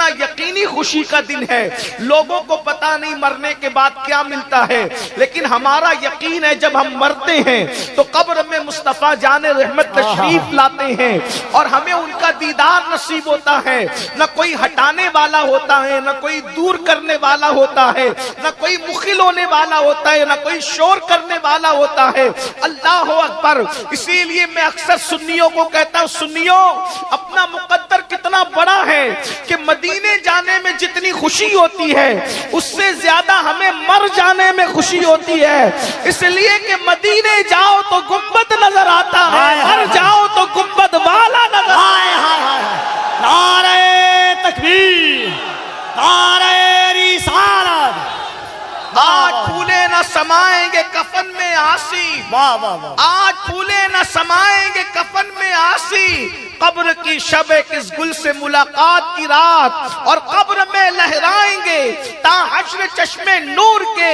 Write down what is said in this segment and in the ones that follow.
اتنا یقینی خوشی کا دن ہے. لوگوں کو پتا نہیں مرنے کے بعد کیا ملتا ہے، لیکن ہمارا یقین ہے جب ہم مرتے ہیں تو قبر میں مصطفیٰ جان رحمت تشریف لاتے ہیں اور ہمیں ان کا دیدار نصیب ہوتا ہے. نہ کوئی ہٹانے والا ہوتا ہے، نہ کوئی دور کرنے والا ہوتا ہے، نہ کوئی مخل ہونے والا ہوتا ہے، نہ کوئی شور کرنے والا ہوتا ہے. اللہ اکبر. اسی لیے میں اکثر سنیوں کو کہتا ہوں، سنیوں اپنا مقدر کتنا بڑا ہے کہ مدینے جانے میں جتنی خوشی ہوتی ہے اس سے زیادہ ہمیں مر جانے میں خوشی ہوتی ہے. اس لیے کہ مدینے جاؤ تو گنبد نظر آتا ہے، مر جاؤ تو گنبد والا نظر آتا ہے. نعرہ تکبیر، نعرہ رسالت. آج پھولے نہ سمائیں گے کفن میں آسی، واہ واہ واہ. آج پھولے نہ سمائیں گے کفن میں آسی. قبر کی شب کس گل سے ملاقات کی رات، اور قبر میں لہرائیں گے تا حشر چشمے نور کے.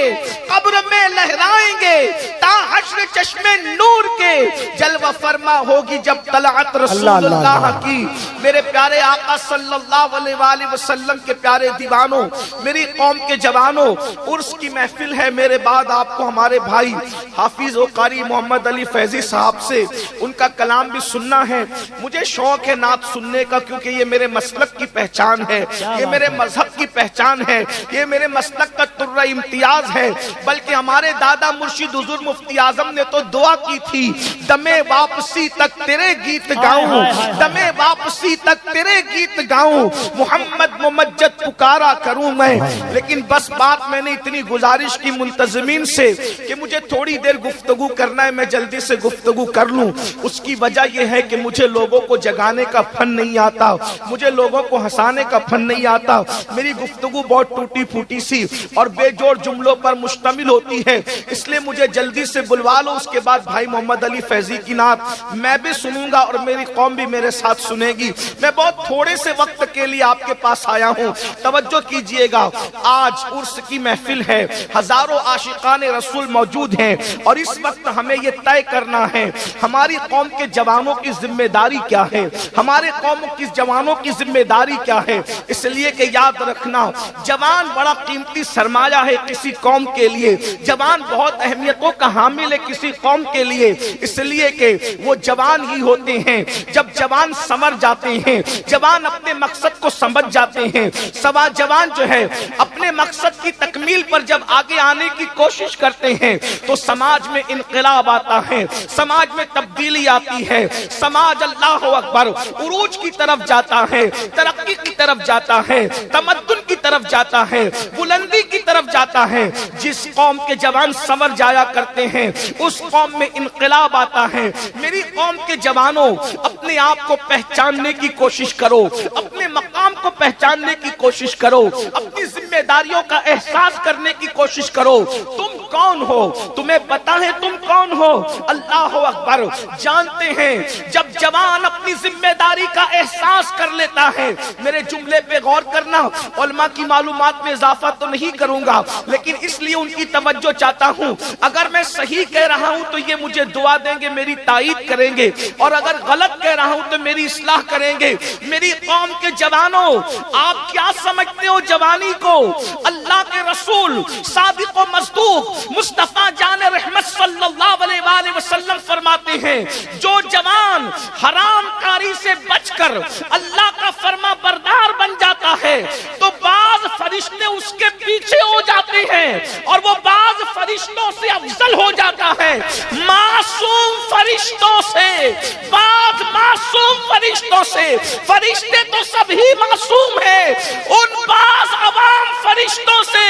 قبر میں لہرائیں گے تا حشر چشمے نور کے. جلوہ فرما ہوگی جب طلعت رسول اللہ کی. میرے پیارے آقا صلی اللہ علیہ وآلہ وسلم کے پیارے دیوانوں، میری قوم کے جوانوں، عرس کی محفل ہے. میرے بعد آپ کو ہمارے بھائی حافظ و قاری محمد علی فیضی صاحب سے ان کا کلام بھی سننا ہے. مجھے شوق ہے نعت سننے کا، کیونکہ یہ میرے مسلک کی پہچان ہے، یہ میرے مذہب کی پہچان ہے، یہ میرے مسلک کا ترہ امتیاز ہے. بلکہ ہمارے دادا مرشد حضور مفتی اعظم نے تو دعا کی تھی، دمے واپسی تک تیرے گیت گاؤں، دمے واپسی تک تیرے گیت گاؤں، محمد ممجد پکارا کروں میں. لیکن بس بات میں نے اتنی گزارش کی منتظمین سے کہ مجھے تھوڑی دیر گفتگو کرنا ہے، میں جلدی سے گفتگو کر لوں. اس کی وجہ یہ ہے کہ مجھے لوگوں کو جگانے کا فن نہیں آتا، مجھے لوگوں کو ہنسانے کا فن نہیں آتا. میری گفتگو بہت ٹوٹی پھوٹی سی اور بے جوڑ جملوں پر مشتمل ہوتی ہے، اس لیے مجھے جلدی سے بلوا لو. اس کے بعد بھائی محمد علی فیضی کی نعت میں بھی سنوں گا اور میری قوم بھی میرے ساتھ سنے گی. میں بہت تھوڑے سے وقت کے لیے آپ کے پاس آیا ہوں، توجہ کیجئے گا. آج عرس کی محفل ہے، ہزاروں عاشقان رسول موجود ہیں، اور اس وقت ہمیں یہ طے کرنا ہے ہماری قوم کے جوانوں کی ذمہ داری کیا ہے، ہمارے قوم کی جوانوں کی ذمہ داری کیا ہے. اس لیے کہ یاد رکھنا، جوان بڑا قیمتی سرمایہ ہے کسی قوم کے لیے. جوان بہت اہمیتوں کا حامل ہے کسی قوم کے لیے، اس لیے کہ وہ جوان ہی ہوتے ہیں جب جوان سمر جاتے ہیں، جوان اپنے مقصد کو سمجھ جاتے ہیں. سوا جوان جو ہے اپنے مقصد کی تکمیل پر جب آگے آنے کی کوشش کرتے ہیں تو سماج میں انقلاب آتا ہے، سماج میں تبدیلی آتی ہے، سماج اللہ اکبر عروج کی طرف جاتا ہے، ترقی کی طرف جاتا ہے، تمدن کی طرف جاتا ہے، بلندی کی طرف جاتا ہے. جس قوم کے جوان سمر جایا کرتے ہیں اس قوم میں انقلاب آتا ہے. میری قوم کے جوانوں، اپنے آپ کو پہچاننے کی کوشش کرو، اپنے مقام کو پہچاننے کی کوشش کرو، اپنی ذمہ داریوں کا احساس کرنے کی کوشش کرو. تم کون ہو؟ تمہیں پتا ہے تم کون ہو؟ اللہ اکبر. جانتے ہیں جب جوان اپنی ذمہ داری کا احساس کر لیتا ہے، میرے جملے پہ غور کرنا، علماء کی معلومات میں اضافہ تو نہیں کروں گا لیکن اس لیے ان کی توجہ چاہتا ہوں. اگر میں صحیح کہہ رہا ہوں تو یہ مجھے دعا دیں گے، میری تائید کریں گے، اور اگر غلط کہہ رہا ہوں تو میری اصلاح کریں گے. میری قوم کے جوانوں، آپ کیا سمجھتے ہو جوانی کو؟ اللہ کے رسول صادق و مصدوق مصطفیٰ جان رحمت صلی اللہ علیہ وآلہ وسلم فرماتے ہیں، جو جوان حرام کاری سے بچ کر اللہ کا فرما بردار بن جاتا ہے تو بعض فرشتے اس کے پیچھے ہو جاتے ہیں اور وہ بعض فرشتوں سے افضل ہو جاتا ہے. معصوم فرشتوں سے، بعض معصوم فرشتوں سے، فرشتے تو سب ہی معصوم ہیں، ان بعض عوام فرشتوں سے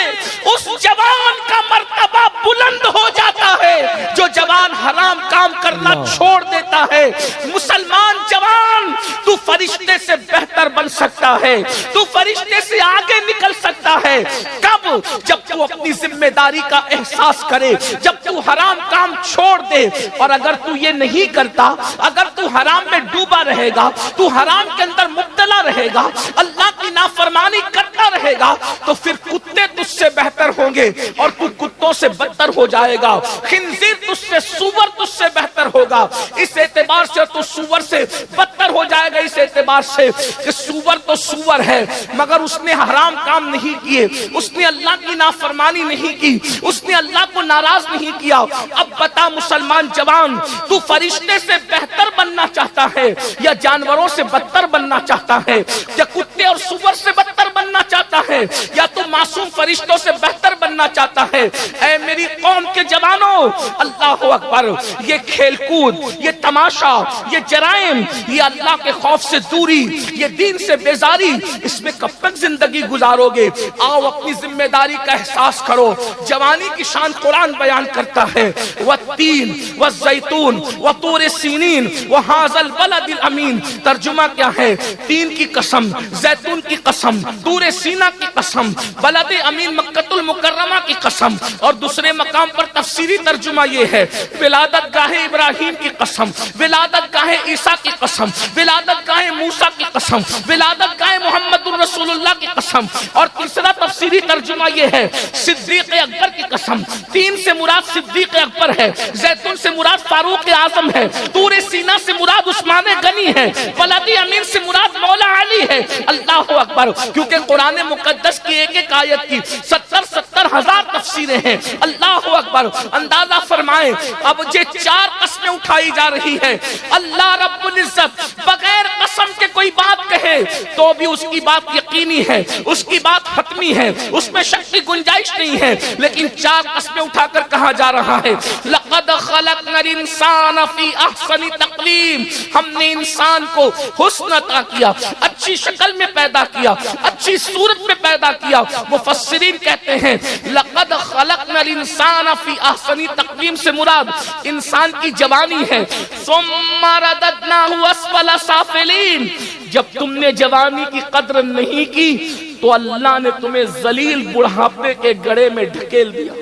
اس جوان کا مرتبہ بلند ہو جاتا ہے جو جوان حرام کام کرنا چھوڑ دیتا ہے. مسلمان جوان، تو فرشتے سے بہتر بن سکتا ہے، تو فرشتے سے آگے نکل سکتا ہے. کب؟ جب تو اپنی ذمہ داری کا احساس کرے، جب تو حرام کام چھوڑ دے. اور اگر تو یہ نہیں کرتا، اگر تو حرام میں ڈوبا رہے گا، تو حرام کے اندر مبتلا رہے گا، اللہ کی نافرمانی کرتا رہے گا، تو پھر کتے تجھ تجھ سے بہتر ہوں گے اور تو کتوں سے بدتر ہو جائے گا، خنزیر تجھ سے، سور تجھ سے بہتر ہوگا، اس اعتبار سے تو سور سے بدتر ہو جائے گا، اس اعتبار سے کہ سور تو سور ہے مگر اس نے حرام کام نہیں کیے، اس نے اللہ کی نافرمانی نہیں کی، اس نے اللہ کو ناراض نہیں کیا۔ اب بتا مسلمان جوان، تو فرشتے سے بہتر بننا چاہتا ہے یا جانوروں سے بدتر بننا چاہتا ہے، یا کتے اور سور سے بدتر بننا چاہتا ہے، یا تو معصوم فرشتوں سے بہتر بننا چاہتا ہے؟ اے میری قوم کے جوانوں، اللہ اکبر، یہ کھیل کود، یہ تماشا، یہ جرائم، یہ اللہ کے خوف سے دوری، یہ دین سے بیزاری، اس میں کب تک زندگی گزارو گے؟ آؤ اپنی ذمہ داری کا احساس کرو۔ جوانی کی شان قرآن بیان کرتا ہے، والتین والزیتون وطور سینین وہذا البلد الامین۔ ترجمہ کیا ہے؟ تین کی قسم، زیتون کی قسم، طور سینہ کی قسم، بلد امین مکہ المکرمہ کی قسم، اور دوسرے مقام پر تفسیری ترجمہ یہ ہے، ولادت گاہ ابراہیم کی قسم، ولادت گاہ عیسیٰ کی قسم، ولادت گاہ موسیٰ کی قسم، ولادت گاہ محمد الرسول اللہ کی قسم، اور تیسرا تفسیری ترجمہ یہ ہے، صدیق اکبر کی قسم۔ تین سے مراد صدیق اکبر ہے، زیتون سے مراد فاروق اعظم ہے، طور سینہ سے مراد عثمان غنی ہے، بلد امین سے مراد مولا علی ہے۔ اللہ اکبر، کیونکہ قرآن مقدس کی ایک ایک آیت کی 70 ہزار تفسیریں ہیں۔ اللہ اکبر، اندازہ فرمائیں اب یہ چار قسمیں اٹھائی جا رہی ہے۔ اللہ رب العزت بغیر قسم کے کوئی بات کہے تو بھی اس کی بات یقینی ہے، اس کی بات حتمی ہے، اس میں شک کی گنجائش نہیں ہے، لیکن چار قسمیں اٹھا کر کہا جا رہا ہے، لقد خلقنا الانسان فی احسن تقویم، ہم نے انسان کو حسن عطا کیا، اچھی شکل میں پیدا کیا، اچھی صورت میں پیدا کیا۔ مفسرین کہتے ہیں لقد خلقنا الانسان فی احسن تقویم سے مراد انسان کی جوانی ہے، ثم رددناہ اسفل سافلین۔ جب تم نے جوانی کی قدر نہیں کی تو اللہ نے تمہیں ذلیل بڑھاپے کے گڑھے میں ڈھکیل دیا۔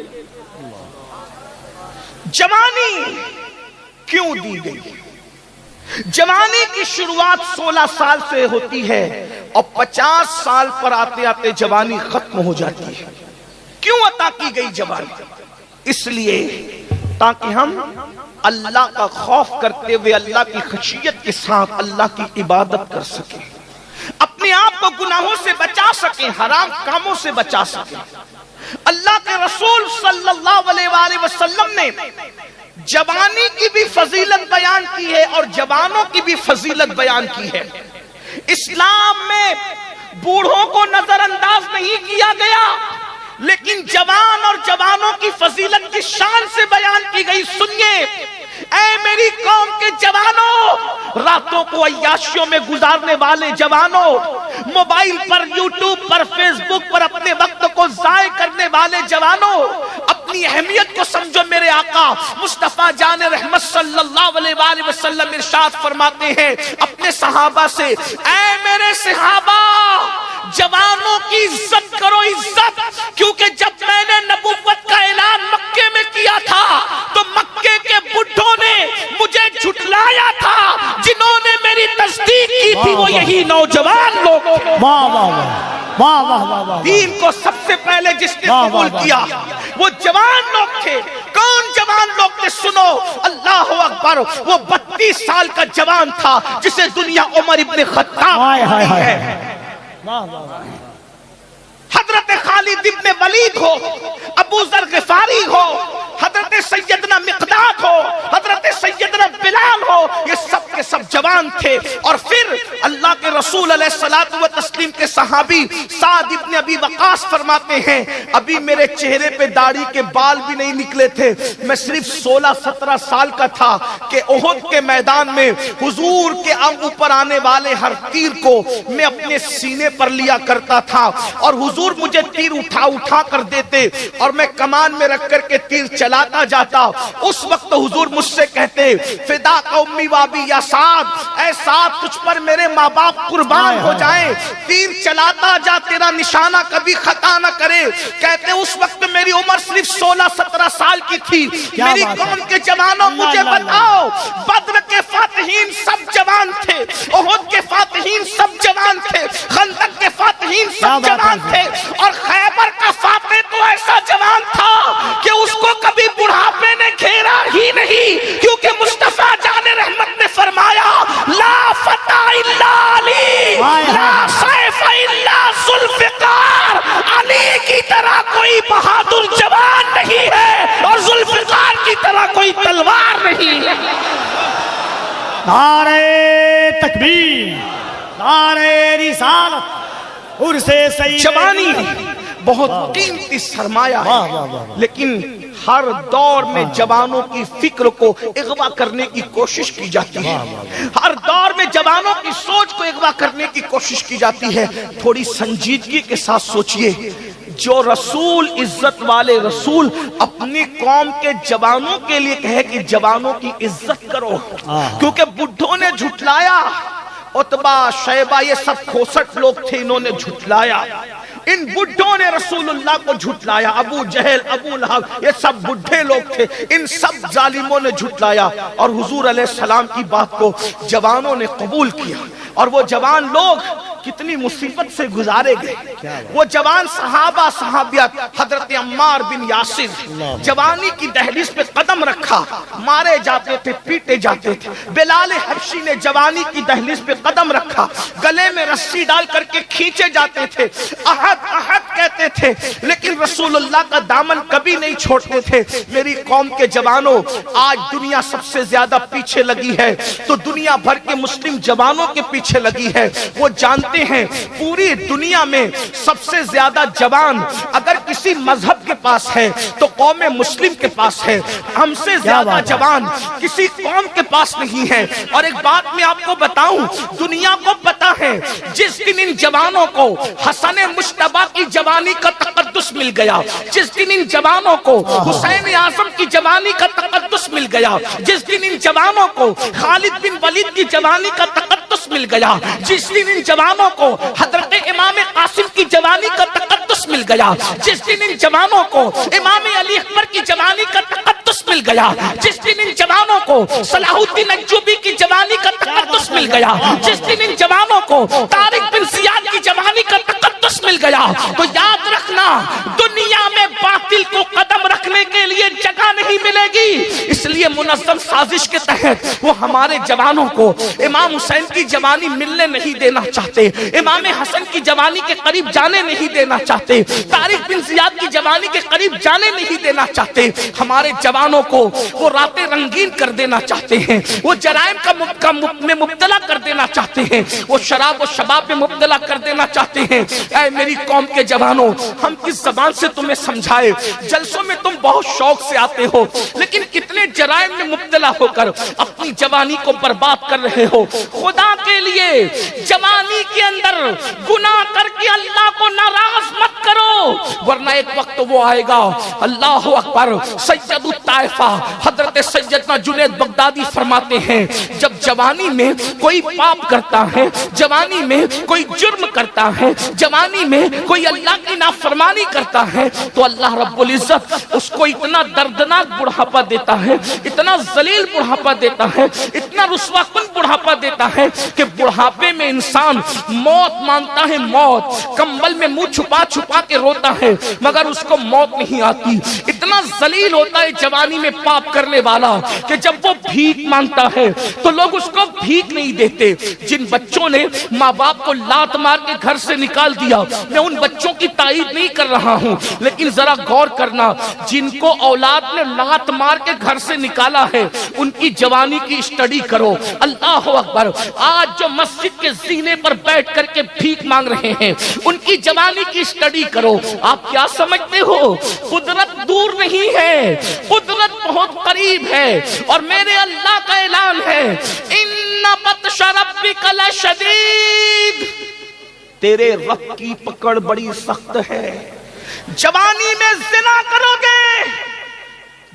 جوانی کیوں دی گئی؟ جوانی کی شروعات 16 سال سے ہوتی ہے اور 50 سال پر آتے آتے جوانی ختم ہو جاتی ہے۔ کیوں عطا کی گئی جوانی؟ اس لیے تاکہ ہم اللہ کا خوف کرتے ہوئے اللہ کی خشیت کے ساتھ اللہ کی عبادت کر سکیں، اپنے آپ کو گناہوں سے بچا سکیں، حرام کاموں سے بچا سکیں۔ اللہ کے رسول صلی اللہ علیہ وآلہ وسلم نے جوانی کی بھی فضیلت بیان کی ہے اور جوانوں کی بھی فضیلت بیان کی ہے۔ اسلام میں بوڑھوں کو نظر انداز نہیں کیا گیا، لیکن جوان اور جوانوں کی فضیلت کی شان سے بیان کی گئی۔ سنیے اے میری قوم کے جوانوں، راتوں کو عیاشیوں میں گزارنے والے جوانوں، موبائل پر، یوٹیوب پر، فیس بک پر اپنے وقت کو ضائع کرنے والے جوانوں، اپنی اہمیت کو سمجھو۔ میرے آقا مصطفیٰ جان رحمت صلی اللہ علیہ وآلہ وسلم ارشاد فرماتے ہیں اپنے صحابہ سے، اے میرے صحابہ، جوانوں کی عزت کرو، عزت، کیونکہ جب میں نے نبوت کا اعلان مکے میں کیا تھا تو مکے کے بڈھوں نے مجھے جھٹلایا تھا، جنہوں نے میری تصدیق کی تھی وہ یہی نوجوان لوگ تھے۔ واہ واہ واہ واہ واہ واہ۔ دین کو سب سے پہلے جس نے قبول کیا وہ جوان لوگ تھے۔ کون جوان لوگ تھے؟ سنو، اللہ اکبر، وہ 32 سال کا جوان تھا جسے دنیا عمر ابن خطاب کہتی ہے۔ حضرت خالد ابن ولید ہو، ابو ذر غفاری ہو، حضرت سیدنا مقداد ہو، حضرت سیدنا بلال ہو، یہ سب کے سب جوان تھے۔ اور پھر اللہ کے رسول علیہ الصلوۃ والتسلیم کے صحابی سعد ابن ابی وقاص فرماتے ہیں ابھی میرے چہرے پہ داڑھی کے بال بھی نہیں نکلے تھے، میں صرف 16-17 سال کا تھا کہ احد کے میدان میں حضور کے اوپر آنے والے ہر تیر کو میں اپنے سینے پر لیا کرتا تھا اور حضور مجھے تیر اٹھا کر دیتے اور میں کمان میں رکھ کر کے تیر چلاتا جاتا۔ اس وقت حضور مجھ سے کہتے فدا قومی وابی یا سعد، اے سعد تجھ پر میرے ماں باپ قربان ہو جائیں، تیر چلاتا جا تیرا نشانہ کبھی خطا نہ کرے۔ کہتے اس وقت میری عمر صرف 16-17 سال کی تھی۔ میری قوم کے جوانوں مجھے بتاؤ، بدر کے فاتحین سب جوان تھے، احد کے فاتحین سب جوان تھے، خندق کے فاتحین سب جوان تھے، اور خیبر کا فاتح تو ایسا جوان تھا کہ اس کو کبھی بڑھاپے نے گھیرا ہی نہیں، کیونکہ مصطفیٰ جان رحمت نے فرمایا لا فتح الا علی، لا سیف الا ذوالفقار، علی کی طرح کوئی بہادر جوان نہیں ہے اور ذوالفقار کی طرح کوئی تلوار نہیں ہے۔ نعرہ تکبیر، نعرہ رسالت، عرص سید جوانی بہت قیمتی سرمایہ ہے، لیکن ہر دور میں جوانوں کی فکر کو اغوا کرنے کی کوشش کی جاتی ہے، ہر دور میں جوانوں کی سوچ کو اغوا کرنے کی کوشش کی جاتی ہے۔ تھوڑی سنجیدگی کے ساتھ سوچئے، جو رسول، عزت والے رسول اپنی قوم کے جوانوں کے لیے کہے کہ جوانوں کی عزت کرو، کیونکہ بڈھوں نے جھٹلایا، عتبہ شیبہ یہ سب کھوسٹ لوگ تھے، انہوں نے جھٹلایا، ان بڈھوں نے رسول اللہ کو جھٹلایا، ابو جہل، ابو لہب یہ سب بڈھے لوگ تھے، ان سب ظالموں نے جھٹلایا، اور حضور علیہ السلام کی بات کو جوانوں نے قبول کیا، اور وہ جوان لوگ کتنی مصیبت سے گزارے گئے۔ وہ جوان صحابہ صحابیات، حضرت عمار بن یاسر جوانی کی دہلیز پہ قدم رکھا، مارے جاتے تھے، پیٹے جاتے تھے۔ بلال حبشی نے جوانی کی دہلیز پہ قدم رکھا، گلے میں رسی ڈال کر کے کھینچے جاتے تھے، احد احد کہتے تھے، لیکن رسول اللہ کا دامن کبھی نہیں چھوڑتے تھے۔ میری قوم کے جوانوں، آج دنیا سب سے زیادہ پیچھے لگی ہے تو دنیا بھر کے مسلم جوانوں کے پیچھے لگی ہے۔ وہ جانتے ہیں پوری دنیا میں سب سے زیادہ جوان اگر کسی مذہب کے پاس ہے تو قوم مسلم کے پاس ہے، ہم سے زیادہ جوان کسی قوم کے پاس نہیں ہے۔ اور ایک بات میں آپ کو بتاؤں، دنیا کو پتا ہے جس دن ان جوانوں کو حسن مجتبی کی جوانی کا تقدس مل گیا، جس دن ان جوانوں کو حسین اعظم کی جوانی کا تقدس مل گیا، جس دن ان جوانوں کو خالد بن ولید کی جوانی کا تقدس مل گیا، جس دن ان جوانوں کو حضرت امام قاسم کی جوانی کا تقدس مل گیا، جس دن ان جوانوں کو امام علی اکبر کی جوانی کا تقدس مل گیا، جس دن ان جوانوں کو صلاح الدین ایوبی کی جوانی کا تقدس مل گیا، جس دن ان جوانوں کو طارق بن زیاد کی جوانی کا تقدس مل گیا، تو یاد رکھنا دنیا میں باطل کو قدم رکھنے کے لیے جگہ نہیں ملے گی۔ اس لیے منظم سازش کے تحت وہ ہمارے جوانوں کو امام حسین کی جوانی ملنے نہیں دینا چاہتے، امام حسن کی جوانی کے قریب جانے نہیں دینا چاہتے، طارق بن زیاد کی جوانی کے قریب جانے نہیں دینا چاہتے۔ ہمارے جوانوں کو وہ راتیں رنگین کر دینا چاہتے ہیں، وہ جرائم میں مبتلا کر دینا چاہتے ہیں، وہ شراب و شباب میں مبتلا کر دینا چاہتے ہیں۔ اے میری قوم کے جوانوں، ہم کس زبان سے تمہیں سمجھائے؟ جلسوں میں تم بہت شوق سے آتے ہو، لیکن کتنے جرائم میں مبتلا ہو کر اپنی جوانی کو برباد کر رہے ہو۔ خدا کے لیے جوانی کے اندر گناہ کر کے اللہ کو ناراض مت کرو، ورنہ ایک وقت وہ آئے گا، اللہ اکبر۔ سید الطائفہ حضرت سیدنا جنید بغدادی فرماتے ہیں، جب جوانی میں کوئی پاپ کرتا ہے، جوانی میں کوئی جرم کرتا ہے، جوانی میں کوئی اللہ کی نافرمانی کرتا ہے، تو اللہ رب العزت اس کو اتنا دردناک بڑھاپا دیتا ہے، اتنا ذلیل بڑھاپا دیتا ہے، اتنا رسوا کن بڑھاپا دیتا ہے کہ بڑھاپے میں انسان موت مانگتا ہے، موت، کمبل میں منہ چھپا چھپا کے روتا ہے مگر اس کو موت نہیں آتی۔ اتنا ذلیل ہوتا ہے جوانی میں پاپ کرنے والا کہ جب وہ بھیک مانگتا ہے تو لوگ اس کو بھیک نہیں دیتے۔ جن بچوں نے ماں باپ کو لات مار کے گھر سے نکال دیا، میں ان بچوں کی تائید نہیں کر رہا ہوں، لیکن ذرا غور کرنا، جن کو اولاد نے لات مار کے گھر سے نکالا ہے ان کی جوانی کی اسٹڈی کرو۔ اللہ اکبر۔ آج جو مسجد کے زینے پر بیٹھ کر کے بھیک مانگ رہے ہیں ان کی جوانی کی اسٹڈی کرو۔ آپ کیا سمجھتے ہو؟ قدرت دور نہیں ہے، قدرت بہت قریب ہے، اور میرے اللہ کا اعلان ہے، ان بطش ربک لشدید، تیرے رب کی پکڑ بڑی سخت ہے۔ جوانی میں زنا کرو گے،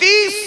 30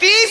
30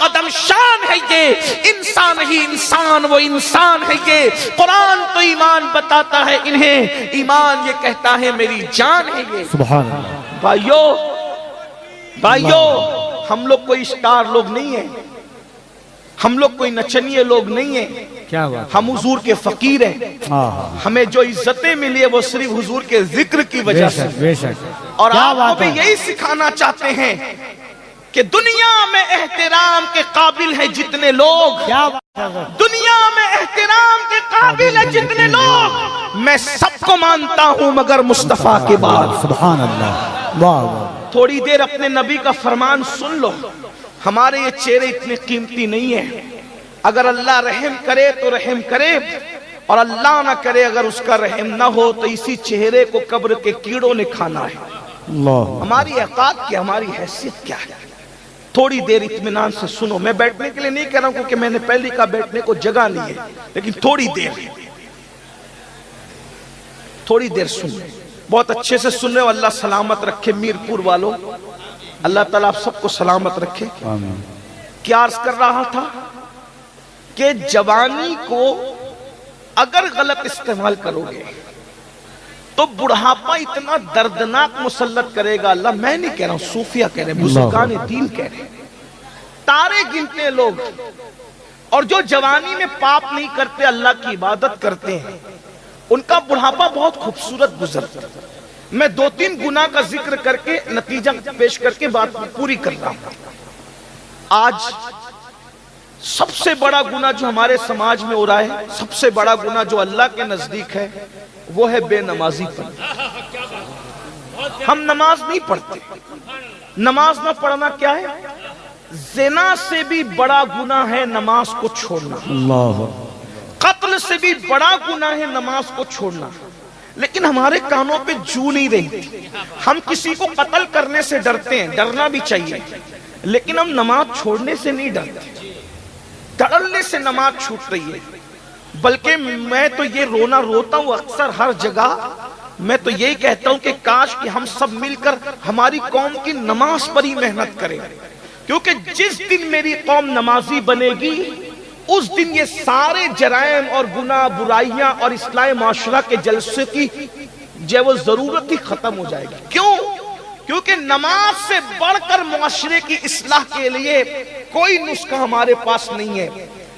قدم شان ہے یہ، انسان ہی انسان وہ انسان ہے یہ۔ قرآن تو ایمان بتاتا ہے انہیں، ایمان یہ کہتا ہے میری جان ہے یہ۔ سبحان اللہ۔ بھائیو ہم لوگ کوئی اسٹار لوگ نہیں ہیں، ہم لوگ کوئی نچنیے لوگ نہیں ہیں، کیا بات، ہم حضور کے فقیر ہیں۔ ہمیں جو عزتیں ملی ہے وہ صرف حضور کے ذکر کی وجہ سے، بے شک۔ اور آپ کو بھی یہی سکھانا چاہتے ہیں کہ دنیا میں احترام کے قابل ہیں جتنے لوگ، دنیا میں احترام کے قابل ہیں جتنے لوگ، میں سب کو مانتا ہوں مگر مصطفیٰ کے بعد۔ سبحان اللہ، واہ واہ۔ تھوڑی دیر اپنے نبی کا فرمان سن لو، ہمارے یہ چہرے اتنے قیمتی نہیں ہیں، اگر اللہ رحم کرے تو رحم کرے، اور اللہ نہ کرے اگر اس کا رحم نہ ہو تو اسی چہرے کو قبر کے کیڑوں نے کھانا ہے۔ ہماری اوقات کیا، ہماری حیثیت کیا ہے؟ تھوڑی دیر اطمینان سے سنو، میں بیٹھنے کے لیے نہیں کہہ رہا ہوں کیونکہ میں نے پہلی کا بیٹھنے کو جگہ نہیں ہے، لیکن تھوڑی دیر سن، بہت اچھے سے سن رہے ہو، اللہ سلامت رکھے میرپور والوں، اللہ تعالیٰ آپ سب کو سلامت رکھے۔ کیا عرض کر رہا تھا کہ جوانی کو اگر غلط استعمال کرو گے تو بڑھاپا اتنا دردناک مسلط کرے گا، اللہ میں نہیں کہہ رہا ہوں، صوفیہ کہہ رہے ہیں، بزرگان دین کہہ رہے ہیں، تارے گنتے لوگ، اور جو جوانی میں پاپ نہیں کرتے اللہ کی عبادت کرتے ہیں ان کا بڑھاپا بہت خوبصورت گزرتا ہے۔ میں 2-3 گناہ کا ذکر کر کے نتیجہ پیش کر کے بات پوری کر رہا ہوں۔ آج سب سے بڑا گناہ جو ہمارے سماج میں ہو رہا ہے، سب سے بڑا گناہ جو اللہ کے نزدیک ہے، وہ ہے بے نمازی پڑھنا۔ ہم نماز نہیں پڑھتے۔ نماز نہ پڑھنا کیا ہے؟ زنا سے بھی بڑا گناہ ہے نماز کو چھوڑنا، قتل سے بھی بڑا گناہ ہے نماز کو چھوڑنا، لیکن ہمارے کانوں پہ جو نہیں رہی۔ ہم کسی کو قتل کرنے سے ڈرتے ہیں، ڈرنا بھی چاہیے، لیکن ہم نماز چھوڑنے سے نہیں ڈرتے، ڈرنے سے نماز چھوٹ رہی ہے۔ بلکہ میں تو یہ رونا روتا ہوں اکثر ہر جگہ، میں تو یہی کہتا ہوں کہ کاش کہ ہم سب مل کر ہماری قوم کی نماز پر ہی محنت کریں، کیونکہ جس دن میری قوم نمازی بنے گی اس دن یہ سارے جرائم اور گناہ برائیاں اور اصلاح معاشرہ کے جلسے کی جو وہ ضرورت ہی ختم ہو جائے گی۔ کیوں؟ کیونکہ نماز سے بڑھ کر معاشرے کی اصلاح کے لیے کوئی نسخہ ہمارے پاس نہیں ہے۔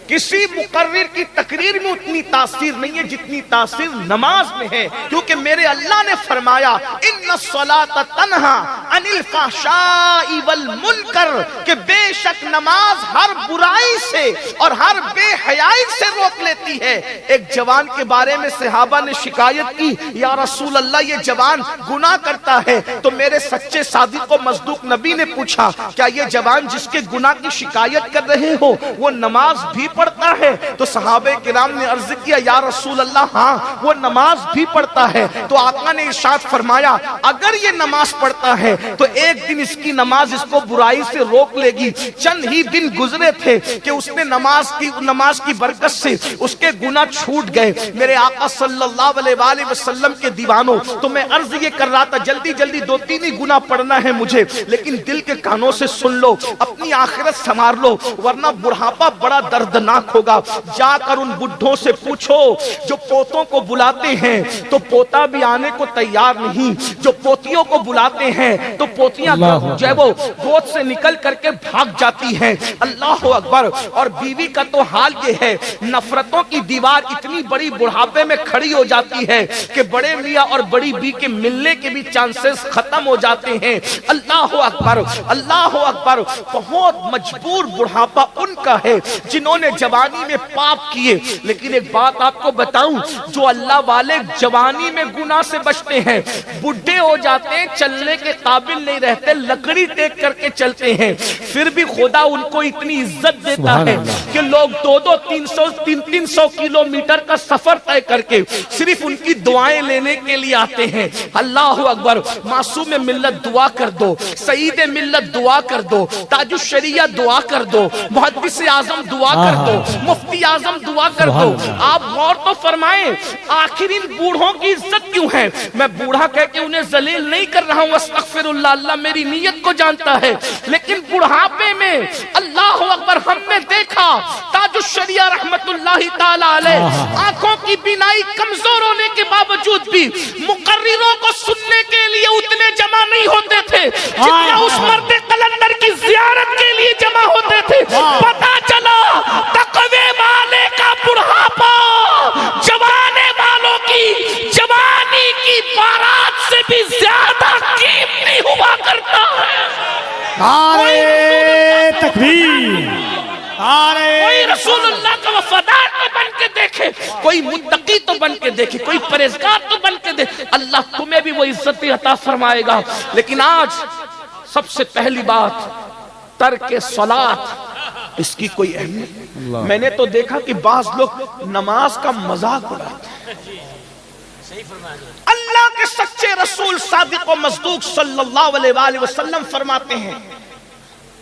کسی مقرر کی تقریر میں اتنی تاثیر نہیں ہے جتنی تاثیر نماز میں ہے، کیونکہ میرے اللہ نے فرمایا ان الصلاۃ تنہا عن الفحشاء والمنکر، کہ بے شک نماز ہر برائی سے اور ہر بے حیائی سے روک لیتی ہے۔ ایک جوان کے بارے میں صحابہ نے شکایت کی، یا رسول اللہ یہ جوان گناہ کرتا ہے، تو میرے سچے صادق و مصدوق نبی نے پوچھا کیا یہ جوان جس کے گناہ کی شکایت کر رہے ہو وہ نماز بھی پڑھتا ہے؟ تو صحابہ کرام نے عرض کیا یا رسول اللہ ہاں وہ نماز بھی پڑھتا ہے۔ تو آقا نے ارشاد فرمایا اگر یہ نماز پڑھتا ہے تو ایک دن اس کی نماز اس کو برائی سے روک لے گی۔ چند ہی دن گزرے تھے کہ اس نے نماز کی برکت سے اس کے گناہ چھوٹ گئے۔ میرے آقا صلی اللہ علیہ وآلہ وسلم کے دیوانوں، تو میں عرض یہ کر رہا تھا جلدی جلدی 2-3 ہی گناہ پڑھنا ہے مجھے، لیکن دل کے کانوں سے سن لو، اپنی آخرت سنوار لو، ورنہ بڑھاپا بڑا دردناک ہوگا۔ جا کر ان بڈھوں سے پوچھو جو پوتوں کو بلاتے ہیں تو پوتا بھی آنے کو تیار نہیں، جو پوتیوں کو بلاتے ہیں تو پوتیاں جو ہے وہ گود سے نکل کر کے بھاگ جاتی ہیں۔ اللہ اکبر۔ اور بیوی کا تو حال یہ ہے، نفرتوں کی دیوار اتنی بڑی بڑھاپے میں کھڑی ہو جاتی ہے کہ بڑے میاں اور بڑی بی کے ملنے کے بھی چانسز ختم ہو جاتے ہیں۔ اللہ اکبر، اللہ اکبر۔ بہت مجبور بڑھاپا ان کا ہے جنہوں نے جوانی میں پاپ کیے۔ لیکن ایک بات آپ کو بتاؤں، جو اللہ والے جوانی میں گناہ سے بچتے ہیں بڈھے ہو جاتے ہیں، چلنے کے قابل نہیں رہتے، لکڑی ٹیک کر کے چلتے ہیں، پھر بھی خدا ان کو اتنی عزت دیتا ہے کہ لوگ 200-300 کلومیٹر کا سفر طے کر کے صرف ان کی دعائیں لینے کے لیے آتے ہیں۔ اللہ اکبر۔ معصوم ملت دعا کر دو، سعید ملت دعا کر دو، تاج الشریعہ دعا کر دو، محدث اعظم دعا کر دو، مفتی اعظم دعا کر دو۔ آپ غور تو فرمائیں، آخر ان بوڑھوں کی عزت کیوں ہے؟ میں بوڑھا کہہ کے انہیں ذلیل نہیں کر رہا ہوں، استغفر اللہ، اللہ میری نیت کو جانتا ہے، لیکن بڑھاپے میں اللہ اکبر ہم نے دیکھا تاج الشریعہ رحمت اللہ تعالی علیہ آنکھوں کی بینائی کمزور ہونے کے باوجود بھی مقرروں کو سننے کے لیے اتنے جمع نہیں ہوتے تھے جتنا اس مرد قلندر کی زیارت کے لیے جمع ہوتے تھے۔ پتا چلا تقوی والے کا بڑھاپا جوانے والوں کی جوانی کی بارات سے بھی زیادہ قیمتی ہوا کرتا ہے۔ نعرہ تکبیر، کوئی رسول اللہ کا وفادار تو بن کے دیکھے، کوئی متقی تو بن کے دیکھے، کوئی پرہیزگار تو بن کے دیکھے، اللہ تمہیں بھی وہ عزت عطا فرمائے گا۔ لیکن آج سب سے پہلی بات ترک صلاۃ، اس کی کوئی اہمیت۔ میں نے تو دیکھا کہ بعض لوگ نماز کا مذاق اڑاتے ہیں۔ اللہ کے سچے رسول صادق و مصدوق صلی اللہ علیہ وآلہ وسلم فرماتے ہیں،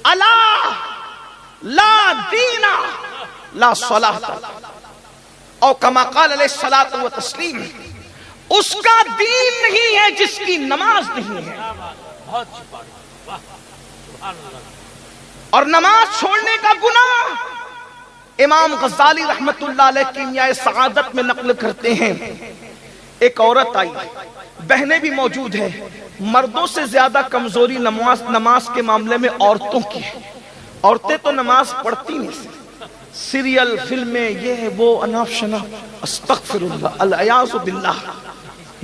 الا لا دین لا صلاۃ، او کما قال علیہ الصلاۃ والتسلیم، اس کا دین نہیں ہے جس کی نماز نہیں ہے۔ اور نماز چھوڑنے کا گناہ امام غزالی رحمت اللہ علیہ کیمیائے سعادت میں نقل کرتے ہیں، ایک عورت آئی، بہنیں بھی موجود ہیں، مردوں سے زیادہ کمزوری نماز کے معاملے میں عورتوں کی ہے۔ عورتیں تو نماز پڑھتی نہیں، سیریل، فلمیں، یہ وہ، اناف شناف، استغفر اللہ، العیاذ باللہ۔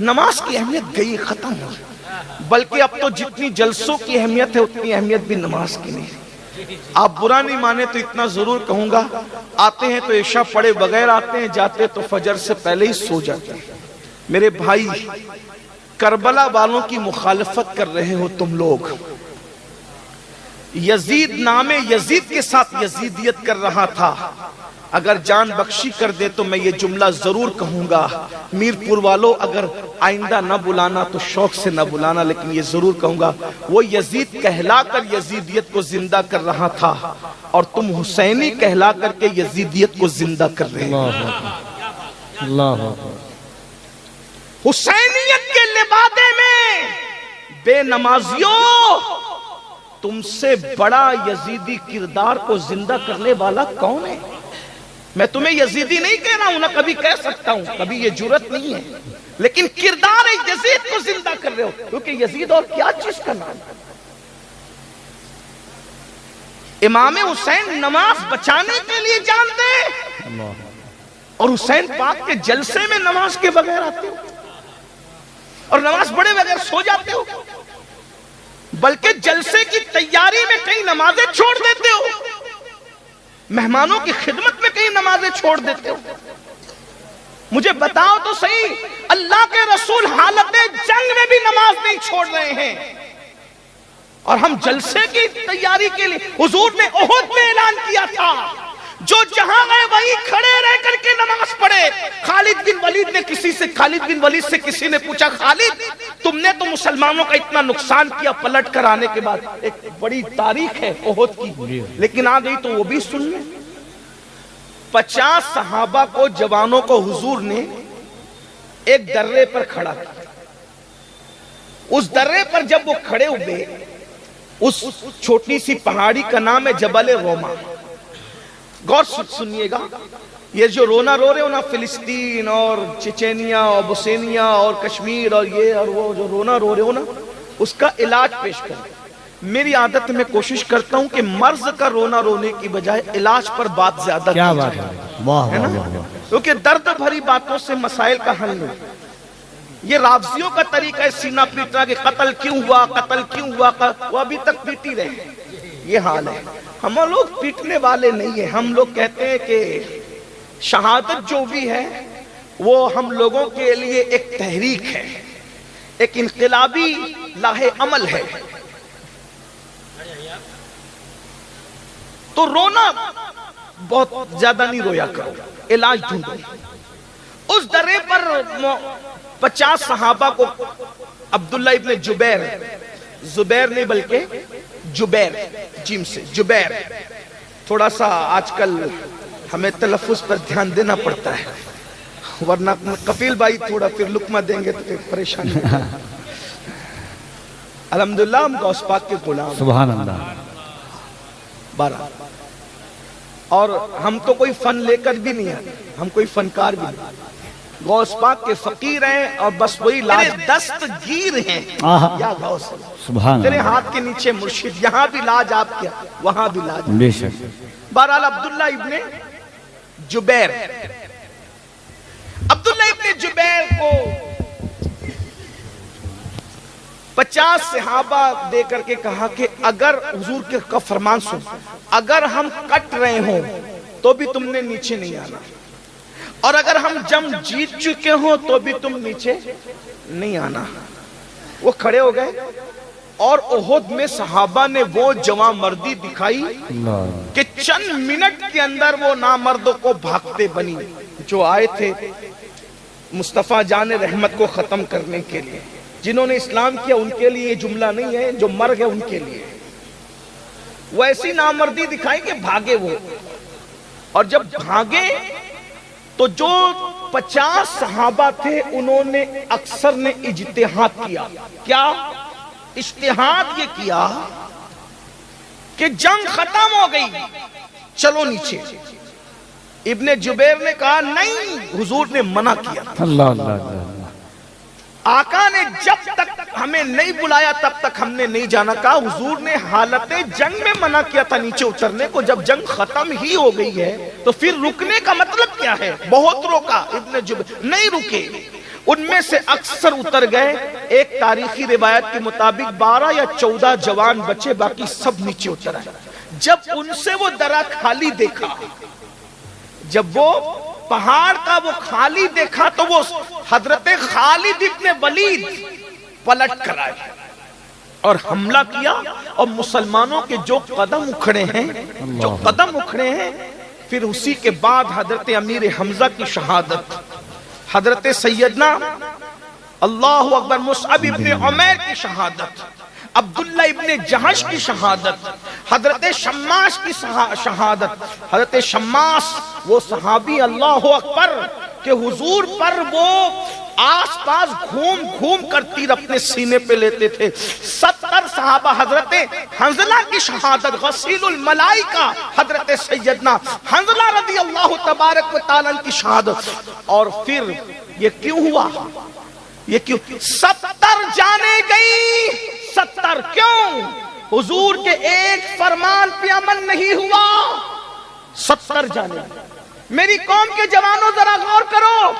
نماز کی اہمیت گئی، ختم ہو، بلکہ اب تو جتنی جلسوں کی اہمیت ہے اتنی اہمیت بھی نماز کی نہیں۔ آپ برا نہیں مانے تو اتنا ضرور کہوں گا، آتے ہیں تو عشاء پڑھے بغیر آتے ہیں، جاتے تو فجر سے پہلے ہی سو جاتے ہیں۔ میرے بھائی، کربلا والوں کی مخالفت کر رہے ہو تم لوگ، یزید نام یزید کے ساتھ یزیدیت کر رہا تھا، اگر جان بخشی کر دے تو میں یہ جملہ ضرور کہوں گا، میرپور والوں اگر آئندہ نہ بلانا تو شوق سے نہ بلانا، لیکن یہ ضرور کہوں گا، وہ یزید کہلا کر یزیدیت کو زندہ کر رہا تھا، اور تم حسینی کہلا کر کے یزیدیت کو زندہ کر رہے ہیں۔ اللہ حسینیت کے لبادے میں بے نمازیوں، تم سے بڑا یزیدی کردار کو زندہ کرنے والا کون ہے؟ میں تمہیں یزیدی نہیں کہہ رہا ہوں، نہ کبھی کہہ سکتا ہوں، کبھی یہ جرت نہیں ہے، لیکن کردار یزید کو زندہ کر رہے ہو، کیونکہ یزید اور کیا چیز کا نام ہے۔ امام حسین نماز بچانے کے لیے جان دے، اور حسین پاک کے جلسے میں نماز کے بغیر آتے ہو، اور نماز پڑھے بغیر سو جاتے ہو، بلکہ جلسے کی تیاری میں کئی نمازیں چھوڑ دیتے ہو، مہمانوں کی خدمت میں کئی نمازیں چھوڑ دیتے ہو۔ مجھے بتاؤ تو صحیح، اللہ کے رسول حالت جنگ میں بھی نماز نہیں چھوڑ رہے ہیں، اور ہم جلسے کی تیاری کے لیے، حضور نے احد میں اعلان کیا تھا، جو جہاں گئے وہیں کھڑے رہ کر کے نماز پڑھے۔ خالد بن ولید سے کسی نے پوچھا، خالد تم نے تو مسلمانوں کا اتنا نقصان کیا پلٹ کر آنے کے بعد، ایک بڑی تاریخ ہے احد کی، لیکن آ گئی تو وہ بھی سن لیں۔ 50 صحابہ کو، جوانوں کو حضور نے ایک درے پر کھڑا کیا۔ اس درے پر جب وہ کھڑے ہوئے، اس چھوٹی سی پہاڑی کا نام ہے جبل روما۔ غور سنیے گا، یہ جو رونا رو رہے ہو نا، فلسطین اور چچینیا اور بوسنیا اور کشمیر اور یہ اور وہ جو رونا رو رہے ہو نا، اس کا علاج پیش کریں۔ میری عادت میں کوشش کرتا ہوں کہ مرض کا رونا رونے کی بجائے علاج پر بات زیادہ کیا کی بات جائے، ہے، واہ ہے نا؟ واہ واہ۔ کیونکہ درد بھری باتوں سے مسائل کا حل نہیں۔ یہ رافضیوں کا طریقہ ہے سینہ پیٹنا کہ قتل کیوں ہوا، قتل کیوں ہوا، وہ ابھی تک پیٹی رہے، یہ حال ہے۔ ہم لوگ پیٹنے والے نہیں ہیں، ہم لوگ کہتے ہیں کہ شہادت جو بھی ہے وہ ہم لوگوں کے لیے ایک تحریک ہے، ایک انقلابی لاہ عمل ہے۔ تو رونا بہت زیادہ نہیں رویا کرو، علاج ڈھونڈو۔ اس درے پر 50 صحابہ کو عبداللہ ابن جبیر، زبیر نہیں بلکہ جبیر، جیم سے جبیر، تھوڑا سا آج کل ہمیں تلفظ پر دھیان دینا پڑتا ہے، ورنہ کفیل بھائی تھوڑا پھر لقمہ دیں گے تو پھر پریشانی الحمدللہ ہم غوث پاک کے غلام، سبحان اللہ. 12 اور ہم تو کوئی فن لے کر بھی نہیں ہیں، ہم کوئی فنکار بھی نہیں، غوث پاک کے فقیر ہیں اور بس وہی دستگیر ہیں. یا غوث سبحان تیرے اللہ. ہاتھ کے نیچے مرشد، یہاں بھی لاج آپ کیا وہاں بھی لاج. بے شک. بہرحال عبداللہ ابن جبیر، عبداللہ ابن جبیر کو 50 صحابہ دے کر کے کہا کہ اگر حضور کے فرمان سن، اگر ہم کٹ رہے ہوں تو بھی تم نے نیچے نہیں آنا، اور اگر ہم جنگ جیت چکے ہوں تو بھی تم نیچے نہیں آنا. وہ کھڑے ہو گئے اور احد میں صحابہ نے وہ جوان مردی دکھائی کہ چند منٹ کے اندر وہ نامردوں کو بھاگتے بنی جو آئے تھے مصطفیٰ جان رحمت کو ختم کرنے کے لیے. جنہوں نے اسلام کیا ان کے لیے یہ جملہ نہیں ہے، جو مر گئے ان کے لیے. وہ ایسی نامردی دکھائی کہ بھاگے وہ، اور جب بھاگے تو جو 50 صحابہ تھے انہوں نے اکثر نے اجتہاد کیا. کیا اجتہاد یہ کیا کہ جنگ ختم ہو گئی، چلو نیچے. ابن جبیر نے کہا نہیں، حضور نے منع کیا. اللہ اللہ اللہ. آقا نے جب تک ہمیں نہیں بلایا تب تک ہم نے نہیں جانا کہا. حضور نے حالت جنگ میں منع کیا تھا نیچے اترنے کو، جب جنگ ختم ہی ہو گئی ہے تو پھر رکنے کا مطلب کیا ہے؟ بہت روکا ابن جبیر، نہیں رکے. ان میں سے اکثر اتر گئے. ایک تاریخی روایت کے مطابق 12 یا 14 جوان بچے، باقی سب نیچے اتر آئے. جب ان سے وہ درہ خالی دیکھا، جب وہ پہاڑ کا وہ خالی دیکھا تو وہ حضرت خالد ابن ولید پلٹ کر آئے اور حملہ کیا. اور مسلمانوں کے جو قدم اکھڑے ہیں پھر اسی کے بعد حضرت امیر حمزہ کی شہادت، حضرت سیدنا اللہ اکبر مصعب ابن عمیر کی شہادت، عبداللہ ابن جہش کی شہادت، حضرت شماس کی شہادت. حضرت شماس وہ صحابی اللہ اکبر کہ حضور پر وہ آس پاس گھوم کر تیر اپنے سینے پہ لیتے تھے. 70 صحابہ. حضرت حنظلہ کی شہادت، غسیل الملائکہ حضرت سیدنا حنظلہ رضی اللہ تبارک و تعالی کی شہادت. اور پھر یہ کیوں ہوا؟ یہ کیوں 70 جانے گئی؟ 70 کیوں؟ حضور کے ایک فرمان پہ عمل نہیں ہوا. 70 جانے. میری قوم کے جوانوں ذرا غور کرو،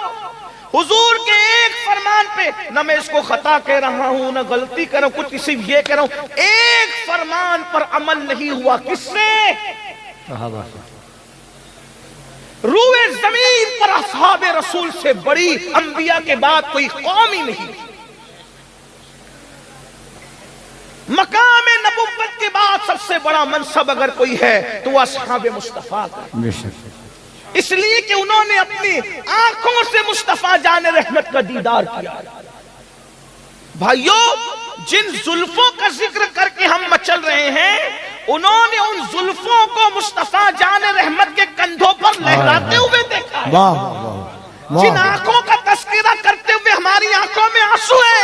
حضور کے ایک فرمان پہ، نہ میں اس کو خطا کہہ رہا ہوں نہ غلطی کر رہا ہوں، کچھ صرف یہ کہہ رہا ہوں، ایک فرمان پر عمل نہیں ہوا. کس سے؟ صحابہ. روئے زمین پر اصحاب رسول سے بڑی انبیاء کے بعد کوئی قوم ہی نہیں. مقام نبوت کے بعد سب سے بڑا منصب اگر کوئی ہے تو وہ اصحاب مصطفیٰ کا. بے شک. اس لیے کہ انہوں نے اپنی آنکھوں سے مصطفیٰ جان رحمت کا دیدار کیا. بھائیو، جن زلفوں کا ذکر کر کے ہم مچل رہے ہیں، انہوں نے ان زلفوں کو مصطفیٰ جان رحمت کے کندھوں پر لہراتے ہوئے دیکھا ہے. جن آنکھوں کا تذکرہ کرتے ہوئے ہماری آنکھوں میں آنسو ہے،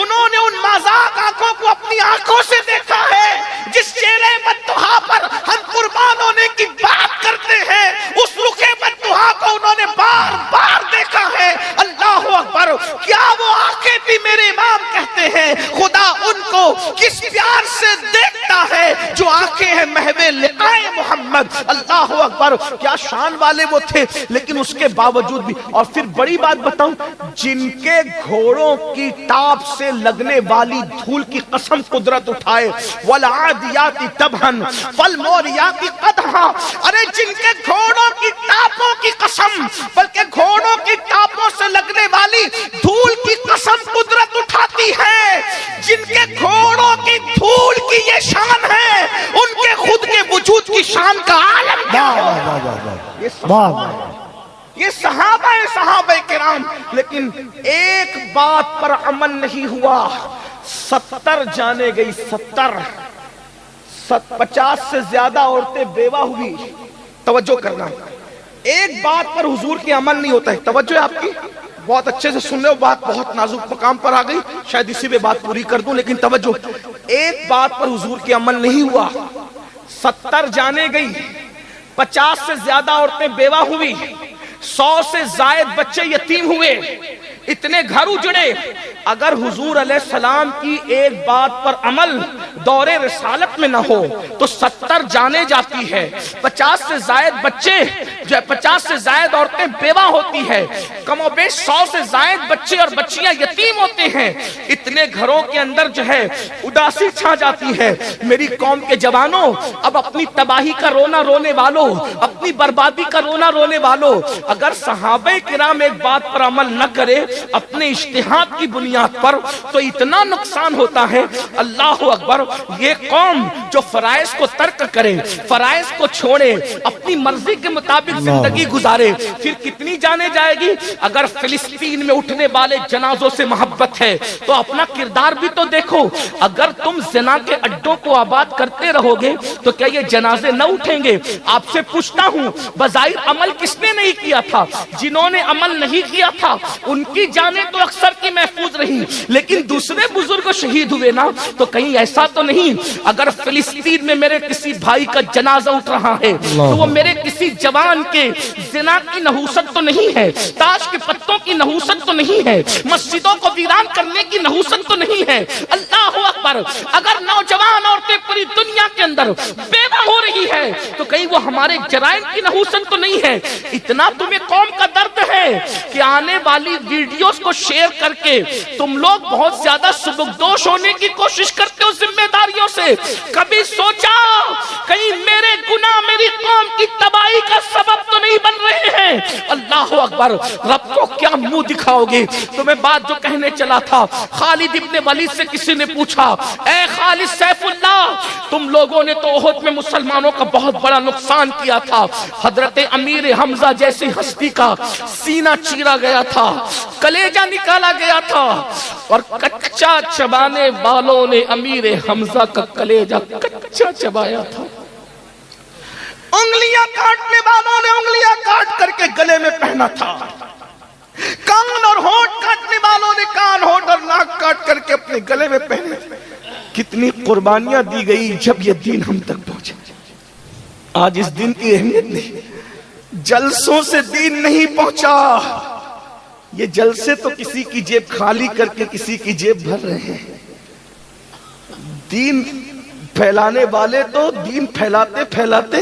انہوں نے ان مذاق آنکھوں کو اپنی آنکھوں سے دیکھا ہے. جس چہرے بددہا پر ہم قربان ہونے کی بات کرتے ہیں، اس رخ بددہا کو انہوں نے بار بار دیکھا ہے. اللہ اکبر. کیا وہ آنکھیں بھی میرے امام کہتے ہیں خدا ان کو کس پیار سے دیکھتا ہے جو آنکھیں ہیں محو لقائے محمد. اللہ اکبر. کیا شان والے وہ تھے، لیکن اس کے باوجود بھی. اور پھر بڑی بات بتاؤں، جن کے گھوڑوں کی ٹاپ سے لگنے والی دھول کی قسم قدرت اٹھائے، والعادیات ضبحًا فالموریات قدحًا. ارے جن کے گھوڑوں کی ٹاپوں کی قسم، بلکہ گھوڑوں کی ٹاپوں سے لگنے والی دھول کی قسم قدرت اٹھاتی ہے. جن کے گھوڑوں کی دھول کی یہ شان ہے، ان کے خود کے وجود کی شان کا عالم کیا ہے؟ یہ صحابہ کرام. لیکن ایک بات پر عمل نہیں ہوا. 70 جانے گئی. 50 سے زیادہ عورتیں بیوہ ہوئی. توجہ کرنا. ایک بات پر حضور کے عمل نہیں ہوتا ہے. توجہ ہے آپ کی, بہت اچھے سے سن رہے ہو, بات بہت نازک مقام پر آ گئی, شاید اسی پہ بات پوری کر دوں, لیکن توجہ, ایک بات پر حضور کے عمل نہیں ہوا. 70 جانیں گئی, 50 سے زیادہ عورتیں بیوہ ہوئی, 100 سے زائد بچے یتیم ہوئے, اتنے گھر اجڑے. اگر حضور علیہ السلام کی ایک بات پر عمل دور رسالت میں نہ ہو تو 70 جانے جاتی ہے, 50 سے زائد بچے, 50 سے زائد عورتیں بیوہ ہوتی ہے, کم و بیش 100 سے زائد بچے اور بچیاں یتیم ہوتے ہیں. اتنے گھروں کے اندر جو ہے اداسی چھا جاتی ہے. میری قوم کے جوانوں, اب اپنی تباہی کا رونا رونے والوں, اپنی بربادی کا رونا رونے والوں, اگر صحابہ کرام ایک بات پر عمل نہ کرے اپنے اجتہاد کی بنیاد پر تو اتنا نقصان ہوتا ہے. اللہ اکبر. یہ قوم جو فرائض کو ترک کرے, فرائض کو چھوڑے, اپنی مرضی کے مطابق زندگی گزارے, پھر کتنی جانے جائے گی. اگر فلسطین میں اٹھنے والے جنازوں سے محبت ہے تو اپنا کردار بھی تو دیکھو. اگر تم زنا کے اڈوں کو آباد کرتے رہو گے تو کیا یہ جنازے نہ اٹھیں گے؟ آپ سے پوچھتا ہوں, بظاہر عمل کس نے نہیں کیا تھا؟ جنہوں نے عمل نہیں کیا تھا ان کی جانیں تو اکثر کی محفوظ رہی, لیکن دوسرے بزرگ شہید ہوئے نا. تو کہیں ایسا تو نہیں اگر فلسطین میں میرے کسی بھائی کا جنازہ اٹھ رہا ہے تو وہ میرے کسی جوان کے زنا کی نحوست تو نہیں ہے, تاش کے پتوں کی نحوست تو نہیں ہے, مسجدوں کو ویران کرنے کی نحوست تو نہیں ہے. اللہ اکبر. اگر نوجوان عورتیں پوری دنیا کے اندر بیوہ ہو رہی ہے تو کہیں وہ ہمارے جرائم کی نحوست تو نہیں ہے. اتنا تمہیں قوم کا درد ہے کہ آنے والی ویڈیوز کو شیئر کر کے تم لوگ بہت زیادہ سبکدوش ہونے کی کوشش کرتے ہو ذمہ داریوں سے. کبھی سوچا کہیں میرے گناہ میری قوم کی تباہی کا سبب تو نہیں بن رہے ہیں؟ اللہ اکبر. رب کو کیا منہ دکھاؤ گے؟ تمہیں بات جو کہنے چلا تھا, خالد ابن ولید سے کسی نے پوچھا, اے خالد سیف اللہ, تم لوگوں نے تو احد میں مسلمانوں کا بہت بڑا نقصان کیا تھا, حضرت امیر حمزہ جیسی ہستی کا سینہ چیرا گیا تھا, کلیجہ نکالا گیا تھا, اور کچا چبانے والوں نے امیر حمزہ کا کلیجہ کچا چبایا تھا. انگلیاں کاٹنے والوں نے انگلیاں کاٹ کر کے گلے میں پہنا تھا, کان اور ہونٹ کاٹنے والوں نے کان, ہونٹ اور ناک کاٹ کر کے اپنے گلے میں پہنے. کتنی قربانیاں دی گئی جب یہ دین ہم تک پہنچا. آج اس دن کی اہمیت نہیں, جلسوں سے دین نہیں پہنچا. یہ جلسے تو کسی کی جیب خالی کر کے کسی کی جیب بھر رہے ہیں. دین پھیلانے والے تو دین پھیلاتے پھیلاتے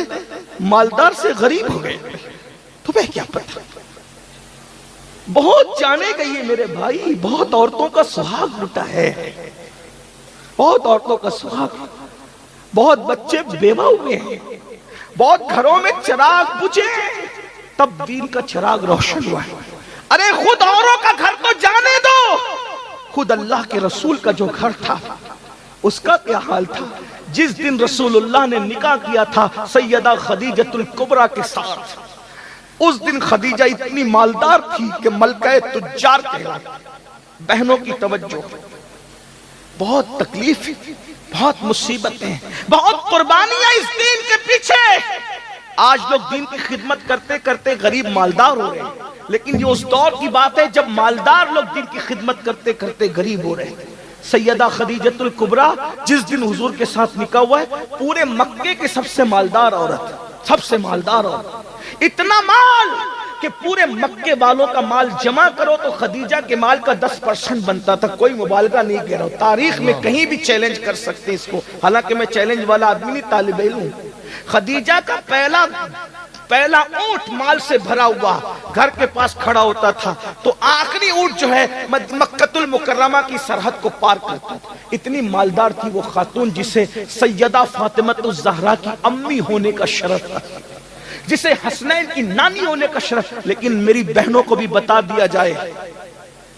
مالدار سے غریب ہو گئے. تمہیں کیا پتا؟ بہت جانے گئی ہے میرے بھائی, بہت عورتوں کا سہاگ لٹا ہے, بہت عورتوں کا سہاگ, بہت بچے بیوہ ہوئے ہیں, بہت گھروں میں چراغ بجھے تب دین کا چراغ روشن ہوا ہے. ارے خود اوروں کا گھر تو جانے دو, خود اللہ کے رسول کا جو گھر تھا اس کا کیا حال تھا؟ جس دن رسول اللہ نے نکاح کیا تھا سیدہ خدیجۃ الکبریٰ کے ساتھ, اس دن خدیجہ اتنی مالدار تھی کہ ملکہ تجار کہلاتی. بہنوں کی توجہ, بہت تکلیف, بہت مصیبتیں, بہت قربانیاں اس دین کے پیچھے. آج لوگ دین کی خدمت کرتے کرتے غریب مالدار ہو رہے ہیں, لیکن یہ اس دور کی بات ہے جب مالدار لوگ دین کی خدمت کرتے کرتے غریب ہو رہے ہیں. سیدہ خدیجۃ الکبریٰ جس دن حضور کے ساتھ نکاح ہوا ہے, پورے مکے کے سب سے مالدار عورت, سب سے مالدار عورت. اتنا مال کہ پورے مکے والوں کا مال جمع کرو تو خدیجہ کے مال کا 10% بنتا تھا. کوئی مبالغہ نہیں کہہ رہا ہوں, تاریخ میں کہیں بھی چیلنج کر سکتے اس کو, حالانکہ میں چیلنج والا آدمی نہیں, طالب علم ہوں. خدیجہ کا پہلا اونٹ مال سے بھرا ہوا گھر کے پاس کھڑا ہوتا تھا تو آخری اونٹ جو ہے مکہ المکرمہ کی سرحد کو پار کرتا تھا. اتنی مالدار تھی وہ خاتون جسے سیدہ فاطمہ الزہرا کی امی ہونے کا شرف تھا, جسے حسنین کی نانی ہونے کا شرف. لیکن میری بہنوں کو بھی بتا دیا جائے,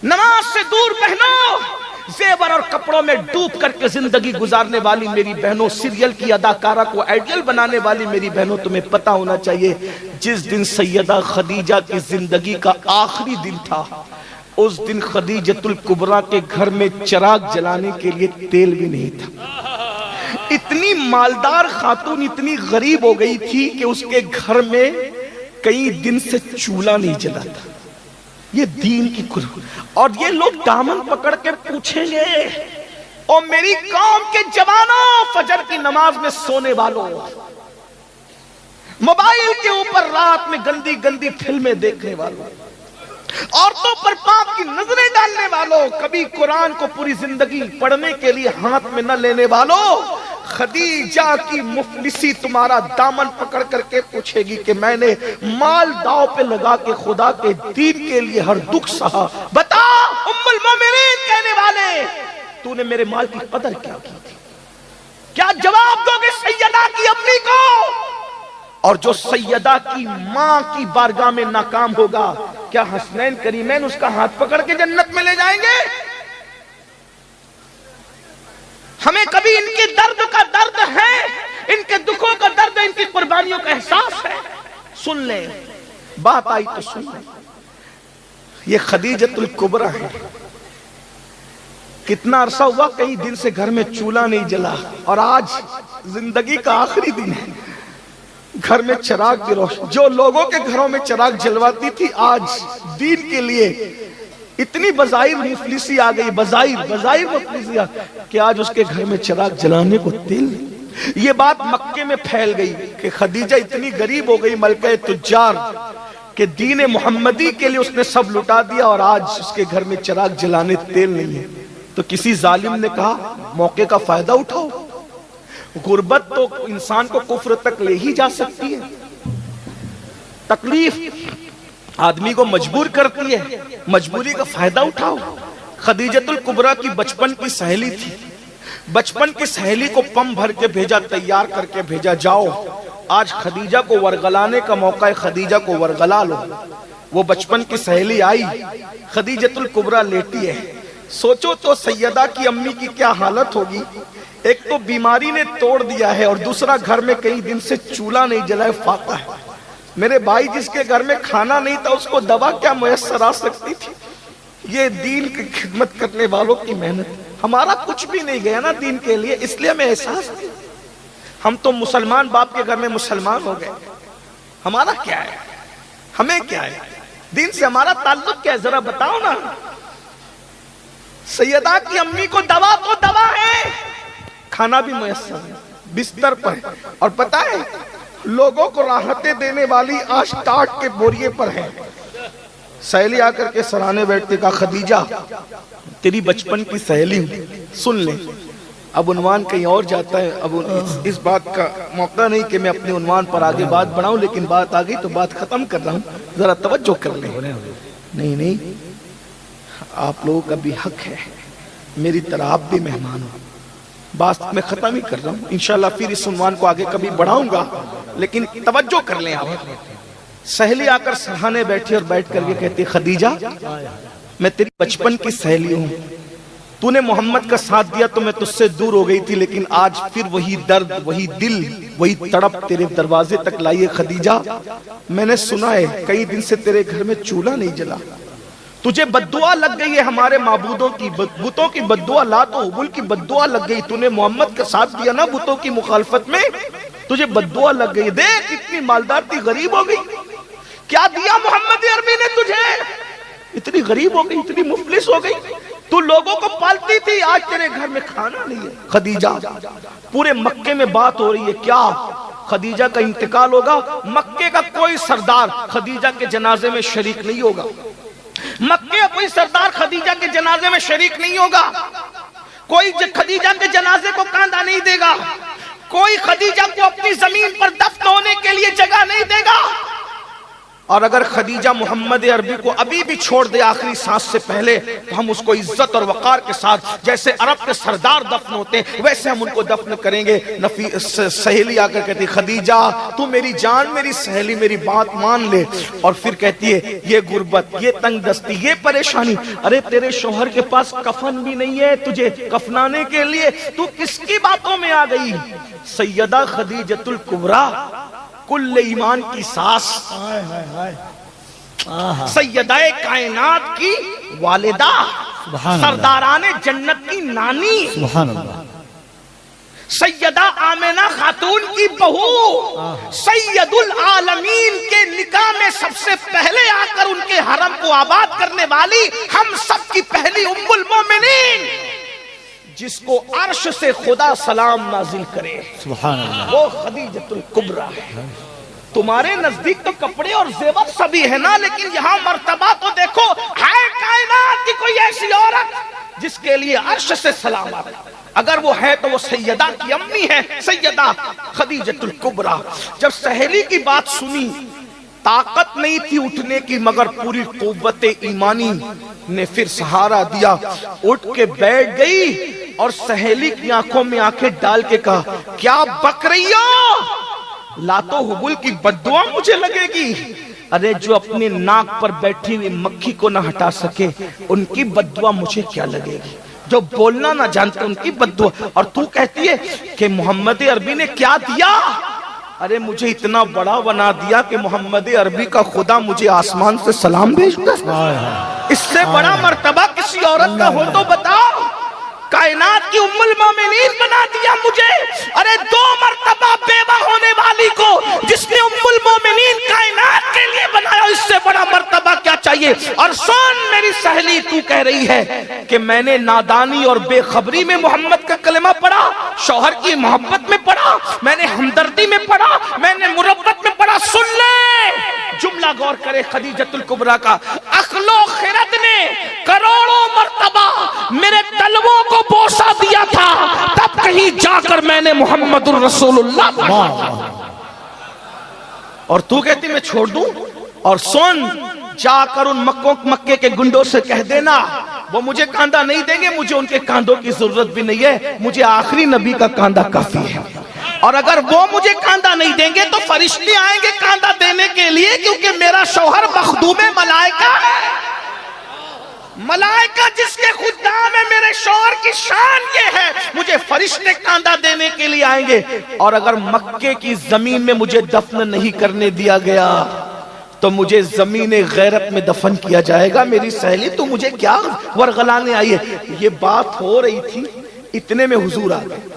نماز سے دور بہنوں, زیور اور کپڑوں میں ڈوب کر کے زندگی گزارنے والی میری بہنوں, سیریل کی اداکارہ کو آئیڈیل بنانے والی میری بہنوں, تمہیں پتا ہونا چاہیے جس دن سیدہ خدیجہ کی زندگی کا آخری دن تھا اس دن خدیجۃ الکبریٰ کے گھر میں چراغ جلانے کے لیے تیل بھی نہیں تھا. اتنی مالدار خاتون اتنی غریب ہو گئی تھی کہ اس کے گھر میں کئی دن سے چولہا نہیں جلا تھا. یہ دین کی قربانی. اور یہ لوگ دامن پکڑ کے پوچھیں گے اور میری قوم کے جوانوں، فجر کی نماز میں سونے والوں، موبائل کے اوپر رات میں گندی گندی فلمیں دیکھنے والوں، عورتوں پر پاپ کی نظریں ڈالنے والوں، کبھی قرآن کو پوری زندگی پڑھنے کے لیے ہاتھ میں نہ لینے والوں، خدیجہ کی مفلسی تمہارا دامن پکڑ کر کے پوچھے گی کہ میں نے مال داؤ پہ لگا کے خدا کے دین کے لیے ہر دکھ سہا. بتا ام المومنین کہنے والے، تو نے میرے مال کی قدر کیا کی تھی؟ کیا جواب دو گے سیدہ کی امی کو؟ اور جو سیدہ کی ماں کی بارگاہ میں ناکام ہوگا، کیا حسنین کریمین اس کا ہاتھ پکڑ کے جنت میں لے جائیں گے؟ ہمیں کبھی ان کے درد کا درد ہے، ان کے دکھوں کا درد ہے، ان کی قربانیوں کا احساس ہے. سن لیں، بات آئی تو سن لیں. یہ خدیجۃ الکبریٰ ہے. کتنا عرصہ ہوا کئی دن سے گھر میں چولہا نہیں جلا، اور آج زندگی کا آخری دن ہے، گھر میں چراغ کی روشنی. جو لوگوں کے گھروں میں چراغ جلواتی تھی، آج دین کے لیے اتنی بظاہر مفلسی آ گئی، بظاہر مفلسی آ گئی کہ آج اس کے گھر میں چراغ جلانے کو تیل نہیں. یہ بات مکے میں پھیل گئی کہ خدیجہ اتنی غریب ہو گئی، ملکہ تجار، کہ دین محمدی کے لیے اس نے سب لٹا دیا، اور آج اس کے گھر میں چراغ جلانے تیل نہیں ہے. تو کسی ظالم نے کہا موقع کا فائدہ اٹھاؤ. غربت تو انسان کو کفر تک لے ہی جا سکتی ہے. تکلیف آدمی کو مجبور کرتی ہے، مجبوری کا فائدہ اٹھاؤ. خدیجۃ الکبریٰ کی بچپن کی سہیلی تھی. بچپن کی سہیلی کو پم بھر کے بھیجا، تیار کر کے بھیجا، جاؤ آج خدیجہ کو ورغلانے کا موقع ہے، خدیجہ کو ورغلا لو. وہ بچپن کی سہیلی آئی، خدیجۃ الکبریٰ لیٹی ہے. سوچو تو سیدہ کی امی کی کیا حالت ہوگی. ایک تو بیماری نے توڑ دیا ہے، اور دوسرا گھر میں کئی دن سے چولہا نہیں جلائے فاقہ ہے. میرے بھائی، جس کے گھر میں کھانا نہیں تھا اس کو دوا کیا میسر آ سکتی تھی؟ یہ دین کی خدمت کرنے والوں کی محنت. ہمارا کچھ بھی نہیں گیا نا دین کے لیے، اس لیے ہمیں احساس نہیں. ہم تو مسلمان باپ کے گھر میں مسلمان ہو گئے. ہمارا کیا ہے؟ ہمیں کیا ہے؟ دین سے ہمارا تعلق کیا ہے؟ ذرا بتاؤ نا. سیدہ کی امی کو دوا تو دوا ہے، کھانا بھی میسر ہے، بستر پر ہے. اور پتہ ہے لوگوں کو راحتیں دینے والی آج ٹاٹ کے بوریے پر ہے. سہیلی آ کر کے سرانے بیٹھتے، کہا خدیجہ تیری بچپن کی سہیلی ہوں، سن لیں. اب عنوان کہیں اور جاتا ہے. اب اس بات کا موقع نہیں کہ میں اپنے عنوان پر آگے بات بڑھاؤں، لیکن بات آ گئی تو بات ختم کر رہا ہوں، ذرا توجہ کر لیں. نہیں، آپ لوگوں کا بھی حق ہے، میری طرح آپ بھی مہمان ہو. بات میں ختم ہی کر رہا ہوں، انشاءاللہ پھر اس عنوان کو آگے کبھی بڑھاؤں گا، لیکن توجہ کر لیں آپ. سہیلی آ کر سرہانے بیٹھی اور بیٹھ کر کے کہتی، خدیجہ میں تیری بچپن کی سہیلی ہوں، تو نے محمد کا ساتھ دیا تو میں تجھ سے دور ہو گئی تھی، لیکن آج پھر وہی درد، وہی دل، وہی تڑپ تیرے دروازے تک لائی ہے. خدیجہ میں نے سنا ہے کئی دن سے تیرے گھر میں چولہا نہیں جلا، تجھے بددعا لگ گئی ہے ہمارے معبودوں کی، بتوں کی بددعا، لات و حبل کی بددعا لگ گئی. تو نے محمد کا ساتھ دیا نا بتوں کی مخالفت میں، تجھے بددعا لگ گئی. دیکھ اتنی مالدار تھی، غریب ہو گئی. کیا دیا محمد عربی نے تجھے؟ اتنی غریب ہو گئی، اتنی مفلس ہو گئی. تو لوگوں کو پالتی تھی، آج تیرے گھر میں کھانا نہیں ہے. خدیجہ پورے مکے میں بات ہو رہی ہے، کیا خدیجہ کا انتقال ہوگا؟ مکے کا کوئی سردار خدیجہ کے جنازے میں شریک نہیں ہوگا. مکے کا کوئی سردار خدیجہ کے جنازے میں شریک نہیں ہوگا. کوئی خدیجہ کے جنازے کو کاندھا نہیں دے گا. کوئی خدیجہ کو اپنی زمین پر دفن ہونے کے لیے جگہ نہیں دے گا. اور اگر خدیجہ محمد عربی کو ابھی بھی چھوڑ دے آخری سانس سے پہلے، تو ہم اس کو عزت اور وقار کے ساتھ، جیسے عرب کے سردار دفن ہوتے ہیں ویسے ہم ان کو دفن کریں گے. سہیلی آ کر کہتی، خدیجہ تو میری جان، میری سہیلی، میری بات مان لے. اور پھر کہتی ہے، یہ غربت، یہ تنگ دستی، یہ پریشانی، ارے تیرے شوہر کے پاس کفن بھی نہیں ہے تجھے کفنانے کے لیے، تو کس کی باتوں میں آ گئی؟ سیدہ خدیجۃ الکبریٰ، کل ایمان کی ساس، سیدہ کائنات کی والدہ، سرداران جنت کی نانی، سیدہ آمنہ خاتون کی بہو سید العالمین کے نکاح میں سب سے پہلے آ کر ان کے حرم کو آباد کرنے والی ہم سب کی پہلی ام المومنین، جس کو عرش سے خدا سلام نازل کرے، سبحان اللہ، وہ خدیجۃ الکبریٰ ہے۔ تمہارے نزدیک تو کپڑے اور زیور سبھی ہے نا، لیکن یہاں مرتبہ تو دیکھو، ہے کائنات کی کوئی ایسی عورت جس کے لیے عرش سے سلام آتا ہے؟ اگر وہ ہے تو وہ سیدہ کی امی ہے، سیدہ خدیجۃ الکبریٰ۔ جب سہیلی کی بات سنی، طاقت نہیں تھی اٹھنے کی، مگر پوری قوت ایمانی نے پھر سہارا دیا، اٹھ کے بیٹھ گئی اور سہیلی کی آنکھوں میں آنکھیں ڈال کے کہا، کیا بک رہی ہو؟ لات و حبل کی بددعا مجھے لگے گی؟ ارے جو اپنے ناک پر بیٹھی ہوئی مکھی کو نہ ہٹا سکے ان کی بددعا مجھے کیا لگے گی؟ جو بولنا نہ جانتے ان کی بددعا، اور تو کہتی ہے کہ محمد عربی نے کیا دیا؟ ارے مجھے اتنا بڑا بنا دیا کہ محمد عربی کا خدا مجھے آسمان سے سلام بھیجتا ہے۔ اس سے بڑا مرتبہ کسی عورت کا ہو تو بتاؤ۔ کائنات کی ام المومنین بنا دیا مجھے۔ ارے 2 مرتبہ بیوہ ہونے والی کو جس نے ام المومنین کائنات کے لیے بنایا، اس سے بڑا مرتبہ کیا چاہیے؟ اور سن میری سہیلی، تو کہہ رہی ہے کہ میں نے نادانی اور بے خبری میں محمد کا کلمہ پڑھا، شوہر کی محبت میں پڑھا، میں نے ہمدردی میں پڑھا، میں نے مربت میں پڑھا۔ سن لے، جملہ غور کرے خدیجۃ الکبریٰ کا، عقل و خرد نے کروڑوں مرتبہ میرے طلبوں کو بوسہ دیا تھا، تب کہیں جا کر میں نے محمد الرسول اللہ، اور تو کہتی میں چھوڑ دوں؟ اور سن، جا کر ان مکے کے گنڈوں سے کہہ دینا وہ مجھے کاندھا نہیں دیں گے، مجھے ان کے کاندھوں کی ضرورت بھی نہیں ہے، مجھے آخری نبی کا کاندھا کافی ہے۔ اور اگر وہ مجھے کاندھا نہیں دیں گے تو فرشتے آئیں گے کاندھا دینے کے لیے، کیونکہ میرا شوہر مخدوم ملائکہ ہے۔ ملائکہ جس کے خدام ہے، میرے شوہر کی شان یہ ہے، مجھے فرشتے کاندھا دینے کے لیے آئیں گے۔ اور اگر مکے کی زمین میں مجھے دفن نہیں کرنے دیا گیا تو مجھے زمین غیرت میں دفن کیا جائے گا۔ میری سہیلی، تو مجھے کیا ورغلانے آئی ہے؟ یہ بات ہو رہی تھی، اتنے میں حضور آ گئے۔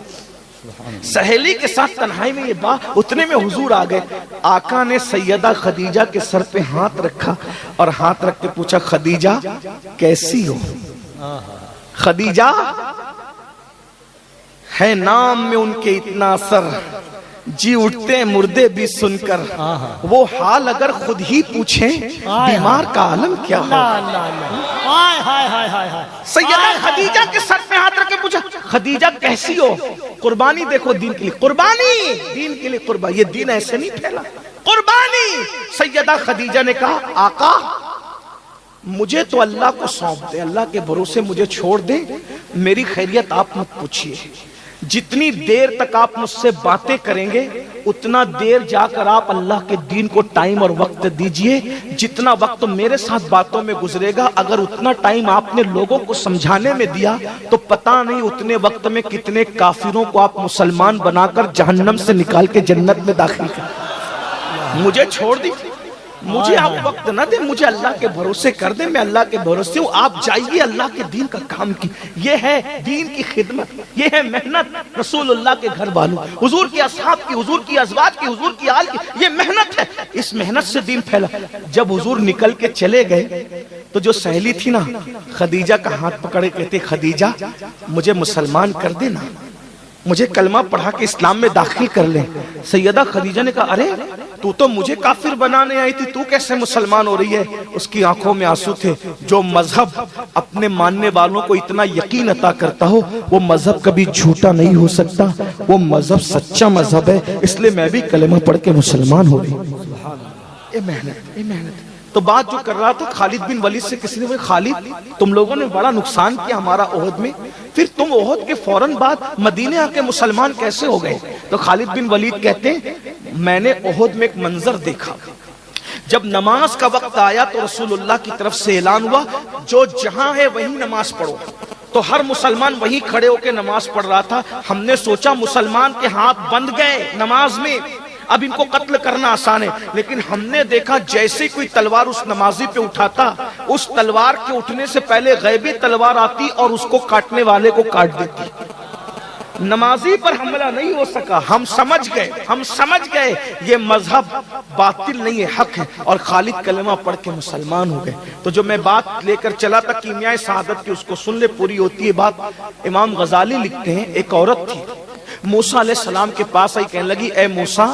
سہیلی کے ساتھ تنہائی میں یہ بات، اتنے میں حضور آ گئے۔ آقا نے سیدہ خدیجہ کے سر پہ ہاتھ رکھا اور ہاتھ رکھ کے پوچھا، خدیجہ کیسی ہو؟ خدیجہ ہے نام میں ان کے اتنا اثر، جی اٹھتے ہیں مردے بھی سن کر، وہ حال اگر خود ہی پوچھیں بیمار کا عالم کیا ہو۔ سیدہ خدیجہ کے سر پہ ہاتھ رکھ کے پوچھا، خدیجہ کیسی ہو؟ قربانی دیکھو دین کے لیے، قربانی دین کے لیے، قربانی، یہ دین ایسے نہیں پھیلا، قربانی۔ سیدہ خدیجہ نے کہا، آقا مجھے تو اللہ کو سونپ دے، اللہ کے بھروسے مجھے چھوڑ دے، میری خیریت آپ مت پوچھیے، جتنی دیر تک آپ مجھ سے باتیں کریں گے اتنا دیر جا کر آپ اللہ کے دین کو ٹائم اور وقت دیجئے، جتنا وقت میرے ساتھ باتوں میں گزرے گا اگر اتنا ٹائم آپ نے لوگوں کو سمجھانے میں دیا تو پتہ نہیں اتنے وقت میں کتنے کافروں کو آپ مسلمان بنا کر جہنم سے نکال کے جنت میں داخل کر۔ مجھے چھوڑ دی، مجھے آپ وقت نہ دیں، مجھے اللہ کے بھروسے کر دیں، میں اللہ کے بھروسے ہوں، آپ جائیے اللہ کے دین کا کام کی۔ یہ ہے دین کی خدمت، یہ ہے محنت رسول اللہ کے گھر والوں، حضور کی اصحاب کی، حضور کی ازواج کی، حضور کی آل کی، یہ محنت ہے، اس محنت سے دین پھیلا۔ جب حضور نکل کے چلے گئے تو جو سہیلی تھی نا خدیجہ کا ہاتھ پکڑے کہتے، خدیجہ مجھے مسلمان کر دینا، مجھے کلمہ پڑھا کے اسلام میں داخل کر لیں۔ سیدہ خدیجہ نے کہا، ارے تو مجھے کافر بنانے آئی تھی، تو کیسے مسلمان ہو رہی ہے؟ اس کی آنکھوں میں آنسو تھے۔ جو مذہب اپنے ماننے والوں کو اتنا یقین عطا کرتا ہو وہ مذہب کبھی جھوٹا نہیں ہو سکتا، وہ مذہب سچا مذہب ہے، اس لیے میں بھی کلمہ پڑھ کے مسلمان ہو رہی ہوں۔ یہ محنت، یہ محنت۔ تو بات جو کر رہا تھا خالد بن ولید سے، کسی نے کہا، خالد تم لوگوں نے بڑا نقصان کیا ہمارا احد میں، پھر تم احد کے فوراً بعد مدینے آ کے مسلمان کیسے ہو گئے؟ تو خالد بن ولید کہتے ہیں، میں نے احد میں ایک منظر دیکھا، جب نماز کا وقت آیا تو رسول اللہ کی طرف سے اعلان ہوا، جو جہاں ہے وہیں نماز پڑھو۔ تو ہر مسلمان وہیں کھڑے ہو کے نماز پڑھ رہا تھا۔ ہم نے سوچا مسلمان کے ہاتھ بند گئے نماز میں، اب ان کو قتل کرنا آسان ہے، لیکن ہم نے دیکھا جیسے کوئی تلوار اس نمازی پہ اٹھاتا، اس تلوار کے اٹھنے سے پہلے غیبی تلوار آتی اور اس کو کاٹنے والے کو کاٹ دیتی۔ نمازی پر حملہ نہیں ہو سکا. ہم سمجھ گئے یہ مذہب باطل نہیں ہے، حق ہے، اور خالد کلمہ پڑھ کے مسلمان ہو گئے. تو جو میں بات لے کر چلا تھا کیمیائے سعادت کی، اس کو سن لے، پوری ہوتی ہے بات. امام غزالی لکھتے ہیں ایک عورت تھی موسیٰ علیہ السلام کے پاس آئی، کہنے لگی اے موسیٰ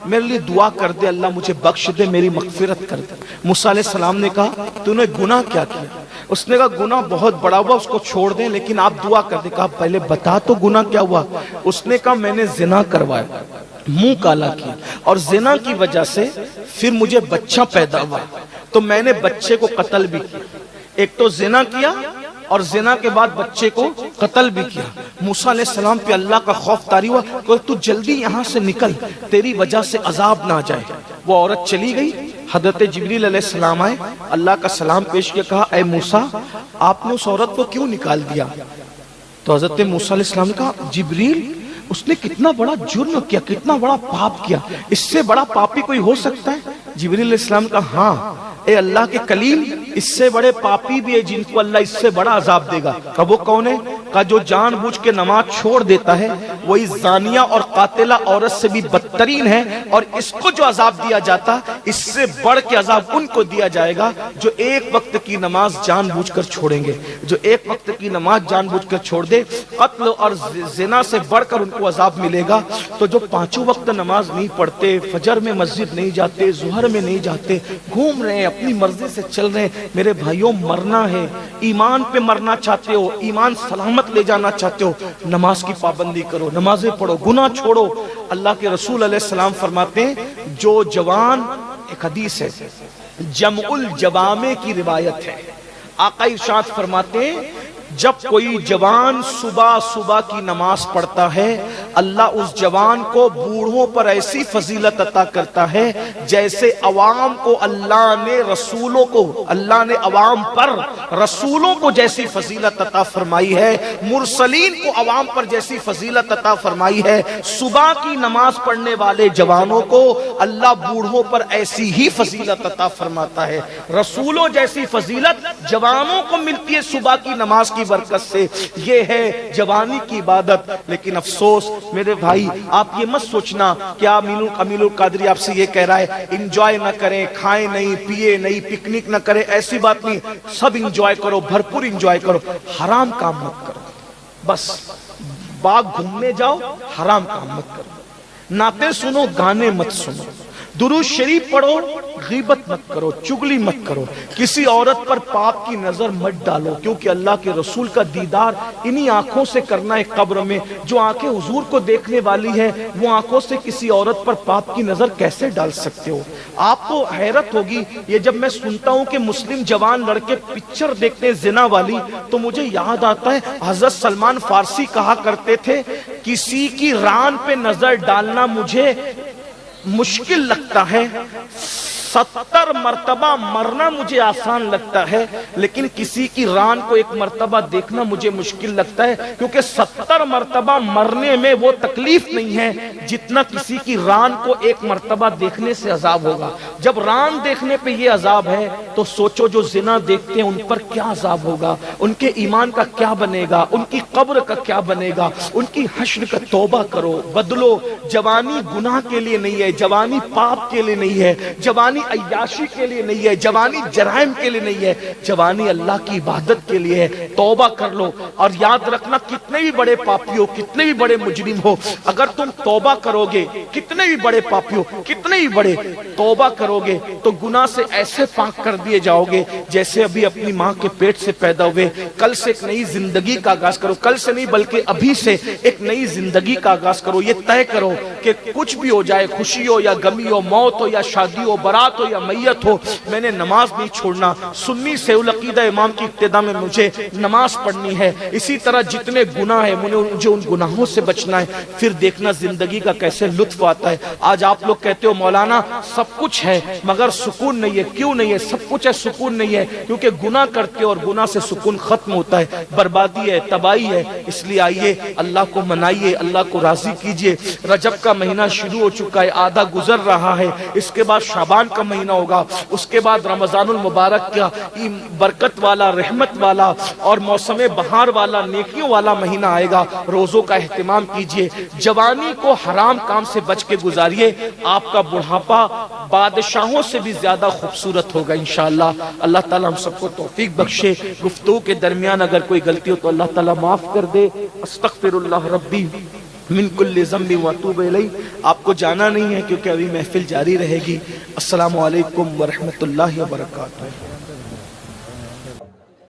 میرے لیے دعا کر دے، اللہ مجھے بخش دے، میری مغفرت کر دے. موسیٰ علیہ السلام نے کہا تو نے گناہ کیا کیا؟ اس نے کہا گناہ بہت بڑا ہوا، اس کو چھوڑ دیں لیکن آپ دعا کر دیں. کہا پہلے بتا تو گناہ کیا ہوا؟ اس نے کہا میں نے زنا کروایا، منہ کالا کیا، اور زنا کی وجہ سے پھر مجھے بچہ پیدا ہوا تو میں نے بچے کو قتل بھی کیا. ایک تو زنا کیا اور زنا کے بعد بچے کو قتل بھی کیا. موسیٰ علیہ السلام پہ اللہ کا خوف طاری ہوا کہ تو جلدی یہاں سے نکل، تیری وجہ سے عذاب نہ آ جائے. وہ عورت چلی گئی. حضرت جبریل علیہ السلام آئے، اللہ کا سلام پیش کیا، کہا اے موسیٰ آپ نے اس عورت کو کیوں نکال دیا؟ تو حضرت موسیٰ علیہ السلام نے کہا جبریل اس نے کتنا بڑا جرم کیا، کتنا بڑا پاپ کیا، اس سے بڑا پاپی کوئی ہو سکتا ہے؟ جبریل علیہ السلام کا ہاں اے اللہ کے کلیم، اس سے بڑے پاپی بھی ہے جن کو اللہ اس سے بڑا عذاب دے گا. کہا وہ کون ہے؟ کہا جو جان بوجھ کے نماز چھوڑ دیتا ہے وہی زانیہ اور قاتلہ عورت سے بھی بدترین ہے، اور اس کو جو عذاب دیا جاتا اس سے بڑھ کے عذاب ان کو دیا جائے گا جو ایک وقت کی نماز جان بوجھ کر چھوڑیں گے. جو ایک وقت کی نماز جان بوجھ کر چھوڑ دے، قتل اور زنا سے بڑھ کر ان کو عذاب ملے گا. تو جو پانچوں وقت نماز نہیں پڑھتے، فجر میں مسجد نہیں جاتے، ظہر میں نہیں جاتے، گھوم رہے ہیں، اپنی مرضی سے چل رہے ہیں، میرے بھائیوں مرنا ہے، ایمان پہ مرنا چاہتے ہو، ایمان سلامت لے جانا چاہتے ہو، نماز کی پابندی کرو، نمازیں پڑھو، گناہ چھوڑو. اللہ کے رسول علیہ السلام فرماتے ہیں جو جوان، ایک حدیث ہے جمع الجوامع کی روایت ہے، آقا ارشاد فرماتے ہیں جب کوئی جوان صبح صبح کی نماز پڑھتا ہے اللہ اس جوان کو بوڑھوں پر ایسی فضیلت عطا کرتا ہے جیسے عوام کو اللہ نے رسولوں کو، اللہ نے عوام پر رسولوں کو جیسی فضیلت عطا فرمائی ہے، مرسلین کو عوام پر جیسی فضیلت عطا فرمائی ہے، صبح کی نماز پڑھنے والے جوانوں کو اللہ بوڑھوں پر ایسی ہی فضیلت عطا فرماتا ہے. رسولوں جیسی فضیلت جوانوں کو ملتی ہے صبح کی نماز کی برکت سے. یہ ہے جوانی کی عبادت. لیکن افسوس میرے بھائی، آپ یہ مت سوچنا کیا امیل القادری آپ سے یہ کہہ رہا ہے انجوائے نہ کریں، کھائیں نہیں، پیے نہیں، پکنک نہ کریں، ایسی بات نہیں. سب انجوائے کرو، بھرپور انجوائے کرو، حرام کام مت کرو. بس باغ گھومنے جاؤ، حرام کام مت کرو، نعتیں سنو، گانے مت سنو، درود شریف پڑھو، غیبت مت کرو، چگلی مت کرو، کسی عورت پر پاپ کی نظر مت ڈالو، کیونکہ اللہ کے رسول کا دیدار انہی آنکھوں سے کرنا ہے قبر میں. جو آنکھیں حضور کو دیکھنے والی ہے وہ آنکھوں سے کسی عورت پر پاپ کی نظر کیسے ڈال سکتے ہو؟ آپ کو حیرت ہوگی یہ جب میں سنتا ہوں کہ مسلم جوان لڑکے پکچر دیکھتے ہیں زنا والی تو مجھے یاد آتا ہے حضرت سلمان فارسی کہا کرتے تھے کسی کی ران پہ نظر ڈالنا مجھے مشکل لگتا ہے، 70 مرتبہ مرنا مجھے آسان لگتا ہے، لیکن کسی کی ران کو ایک مرتبہ دیکھنا مجھے مشکل لگتا ہے، کیونکہ 70 مرتبہ مرنے میں وہ تکلیف نہیں ہے جتنا کسی کی ران کو ایک مرتبہ دیکھنے سے عذاب ہوگا. جب ران دیکھنے پہ یہ عذاب ہے تو سوچو جو زنا دیکھتے ہیں ان پر کیا عذاب ہوگا، ان کے ایمان کا کیا بنے گا، ان کی قبر کا کیا بنے گا، ان کی حشر کا. توبہ کرو، بدلو. جوانی گناہ کے لیے نہیں ہے، جوانی پاپ کے لیے نہیں ہے، جوانی عیاشی کے لیے نہیں ہے، جوانی جرائم کے لیے نہیں ہے، جوانی اللہ کی عبادت کے لیے ہے. توبہ کر لو. اور یاد رکھنا کتنے بھی بڑے پاپی ہو، کتنے بھی بڑے مجرم ہو، اگر تم توبہ کرو گے، کتنے بھی بڑے پاپی ہو، کتنے بھی بڑے، توبہ کرو گے تو گناہ سے ایسے پاک کر دیے جاؤ گے جیسے ابھی اپنی ماں کے پیٹ سے پیدا ہوئے. کل سے ایک نئی زندگی کا آغاز کرو، کل سے نہیں بلکہ ابھی سے ایک نئی زندگی کا آغاز کرو. یہ طے کرو کہ کچھ بھی ہو جائے، خوشی ہو یا غمی ہو، موت ہو یا شادی ہو، برات ہو یا میت ہو، میں نے نماز نہیں چھوڑنا. سنی سے العقیدہ امام کی ابتدا میں مجھے نماز پڑھنی ہے. اسی طرح جتنے گناہ ہیں مجھے ان گناہوں سے بچنا ہے. پھر دیکھنا زندگی کا کیسے لطف آتا ہے. آج آپ لوگ کہتے ہو مولانا سب کچھ ہے مگر سکون نہیں ہے. کیوں نہیں ہے؟ سب کچھ ہے، سکون نہیں ہے کیونکہ گناہ کرتے ہو اور گناہ سے سکون ختم ہوتا ہے، بربادی ہے، تباہی ہے. اس لیے آئیے اللہ کو منائیے، اللہ کو راضی کیجئے. رجب کا مہینہ شروع ہو چکا ہے، آدھا گزر رہا ہے، اس کے بعد شعبان کا مہینہ ہوگا، اس کے بعد رمضان المبارک کا برکت والا، رحمت والا اور موسم بہار والا، نیکیوں والا مہینہ آئے گا۔ روزوں کا اہتمام کیجئے، جوانی کو حرام کام سے بچ کے گزاریے، آپ کا بڑھاپا بادشاہوں سے بھی زیادہ خوبصورت ہوگا انشاءاللہ۔ اللہ تعالیٰ ہم سب کو توفیق بخشے۔ گفتگو کے درمیان اگر کوئی غلطی ہو تو اللہ تعالیٰ معاف کر دے۔ استغفر اللہ ربی من کل ذنب واتوب الیہ۔ آپ کو جانا نہیں ہے کیونکہ ابھی محفل جاری رہے گی۔ السلام علیکم ورحمۃ اللہ وبرکاتہ۔